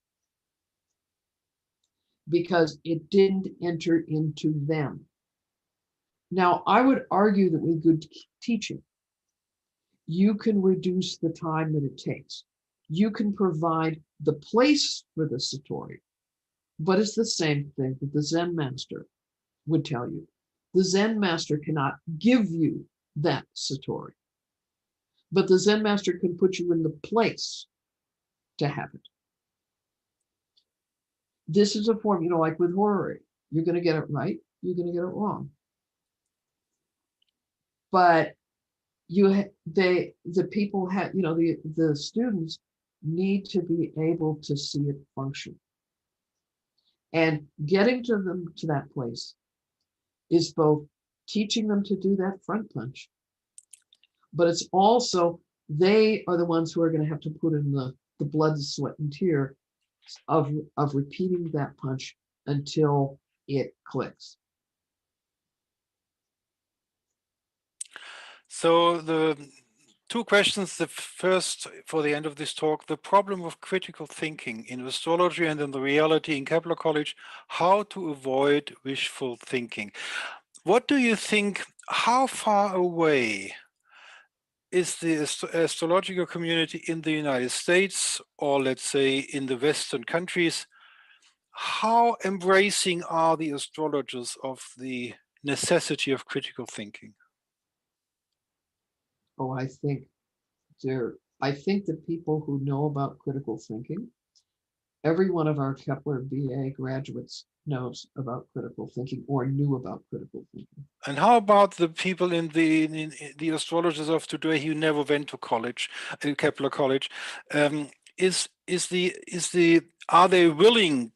Speaker 2: Because it didn't enter into them. Now, I would argue that with good teaching, you can reduce the time that it takes. You can provide the place for the Satori, but it's the same thing that the Zen master would tell you. The Zen master cannot give you that Satori, but the Zen master can put you in the place to have it. This is a form, like with horary, you're going to get it right, you're going to get it wrong. But the people had, the students need to be able to see it function. And getting to them to that place is both teaching them to do that front punch, but it's also they are the ones who are going to have to put in the blood, sweat, and tear of repeating that punch until it clicks.
Speaker 1: So the two questions. The first, for the end of this talk, the problem of critical thinking in astrology and in the reality in Kepler College, how to avoid wishful thinking. What do you think, how far away is the astrological community in the United States, or let's say in the Western countries, how embracing are the astrologers of the necessity of critical thinking?
Speaker 2: Oh, I think the people who know about critical thinking, every one of our Kepler BA graduates knows about critical thinking or knew about critical thinking.
Speaker 1: And how about the people in the astrologers of today who never went to college, Kepler College? Are they willing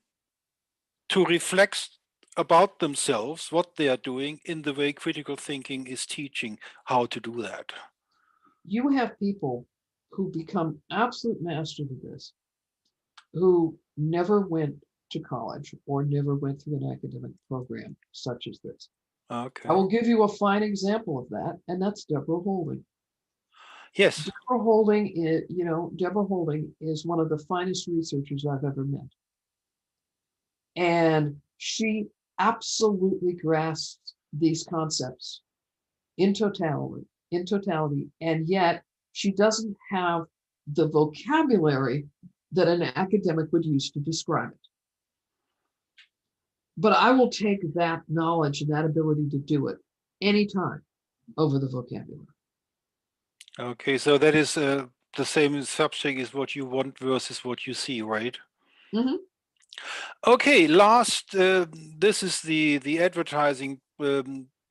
Speaker 1: to reflect about themselves, what they are doing, in the way critical thinking is teaching how to do that?
Speaker 2: You have people who become absolute masters of this, who never went to college or never went through an academic program such as this.
Speaker 1: Okay.
Speaker 2: I will give you a fine example of that, and that's Deborah Holding.
Speaker 1: Yes.
Speaker 2: Deborah Holding is, Deborah Holding is one of the finest researchers I've ever met. And she absolutely grasps these concepts in totality, and yet she doesn't have the vocabulary that an academic would use to describe it. But I will take that knowledge and that ability to do it anytime over the vocabulary.
Speaker 1: Okay, so that is the same subject as what you want versus what you see, right?
Speaker 2: Mm-hmm.
Speaker 1: Okay, this is the advertising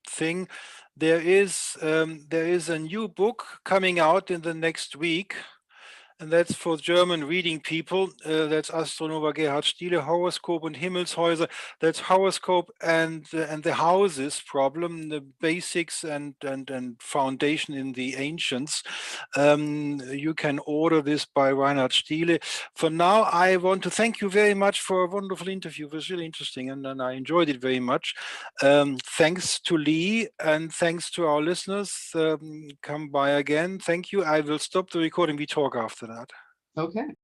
Speaker 1: thing. There is a new book coming out in the next week, and that's for German reading people. That's Astronova Gerhard Stiele, Horoscope und Himmelshäuser. That's horoscope and the houses problem, the basics and foundation in the ancients. You can order this by Reinhard Stiele. For now, I want to thank you very much for a wonderful interview. It was really interesting, and I enjoyed it very much. Thanks to Lee, and thanks to our listeners. Come by again. Thank you. I will stop the recording. We talk after that.
Speaker 2: Okay.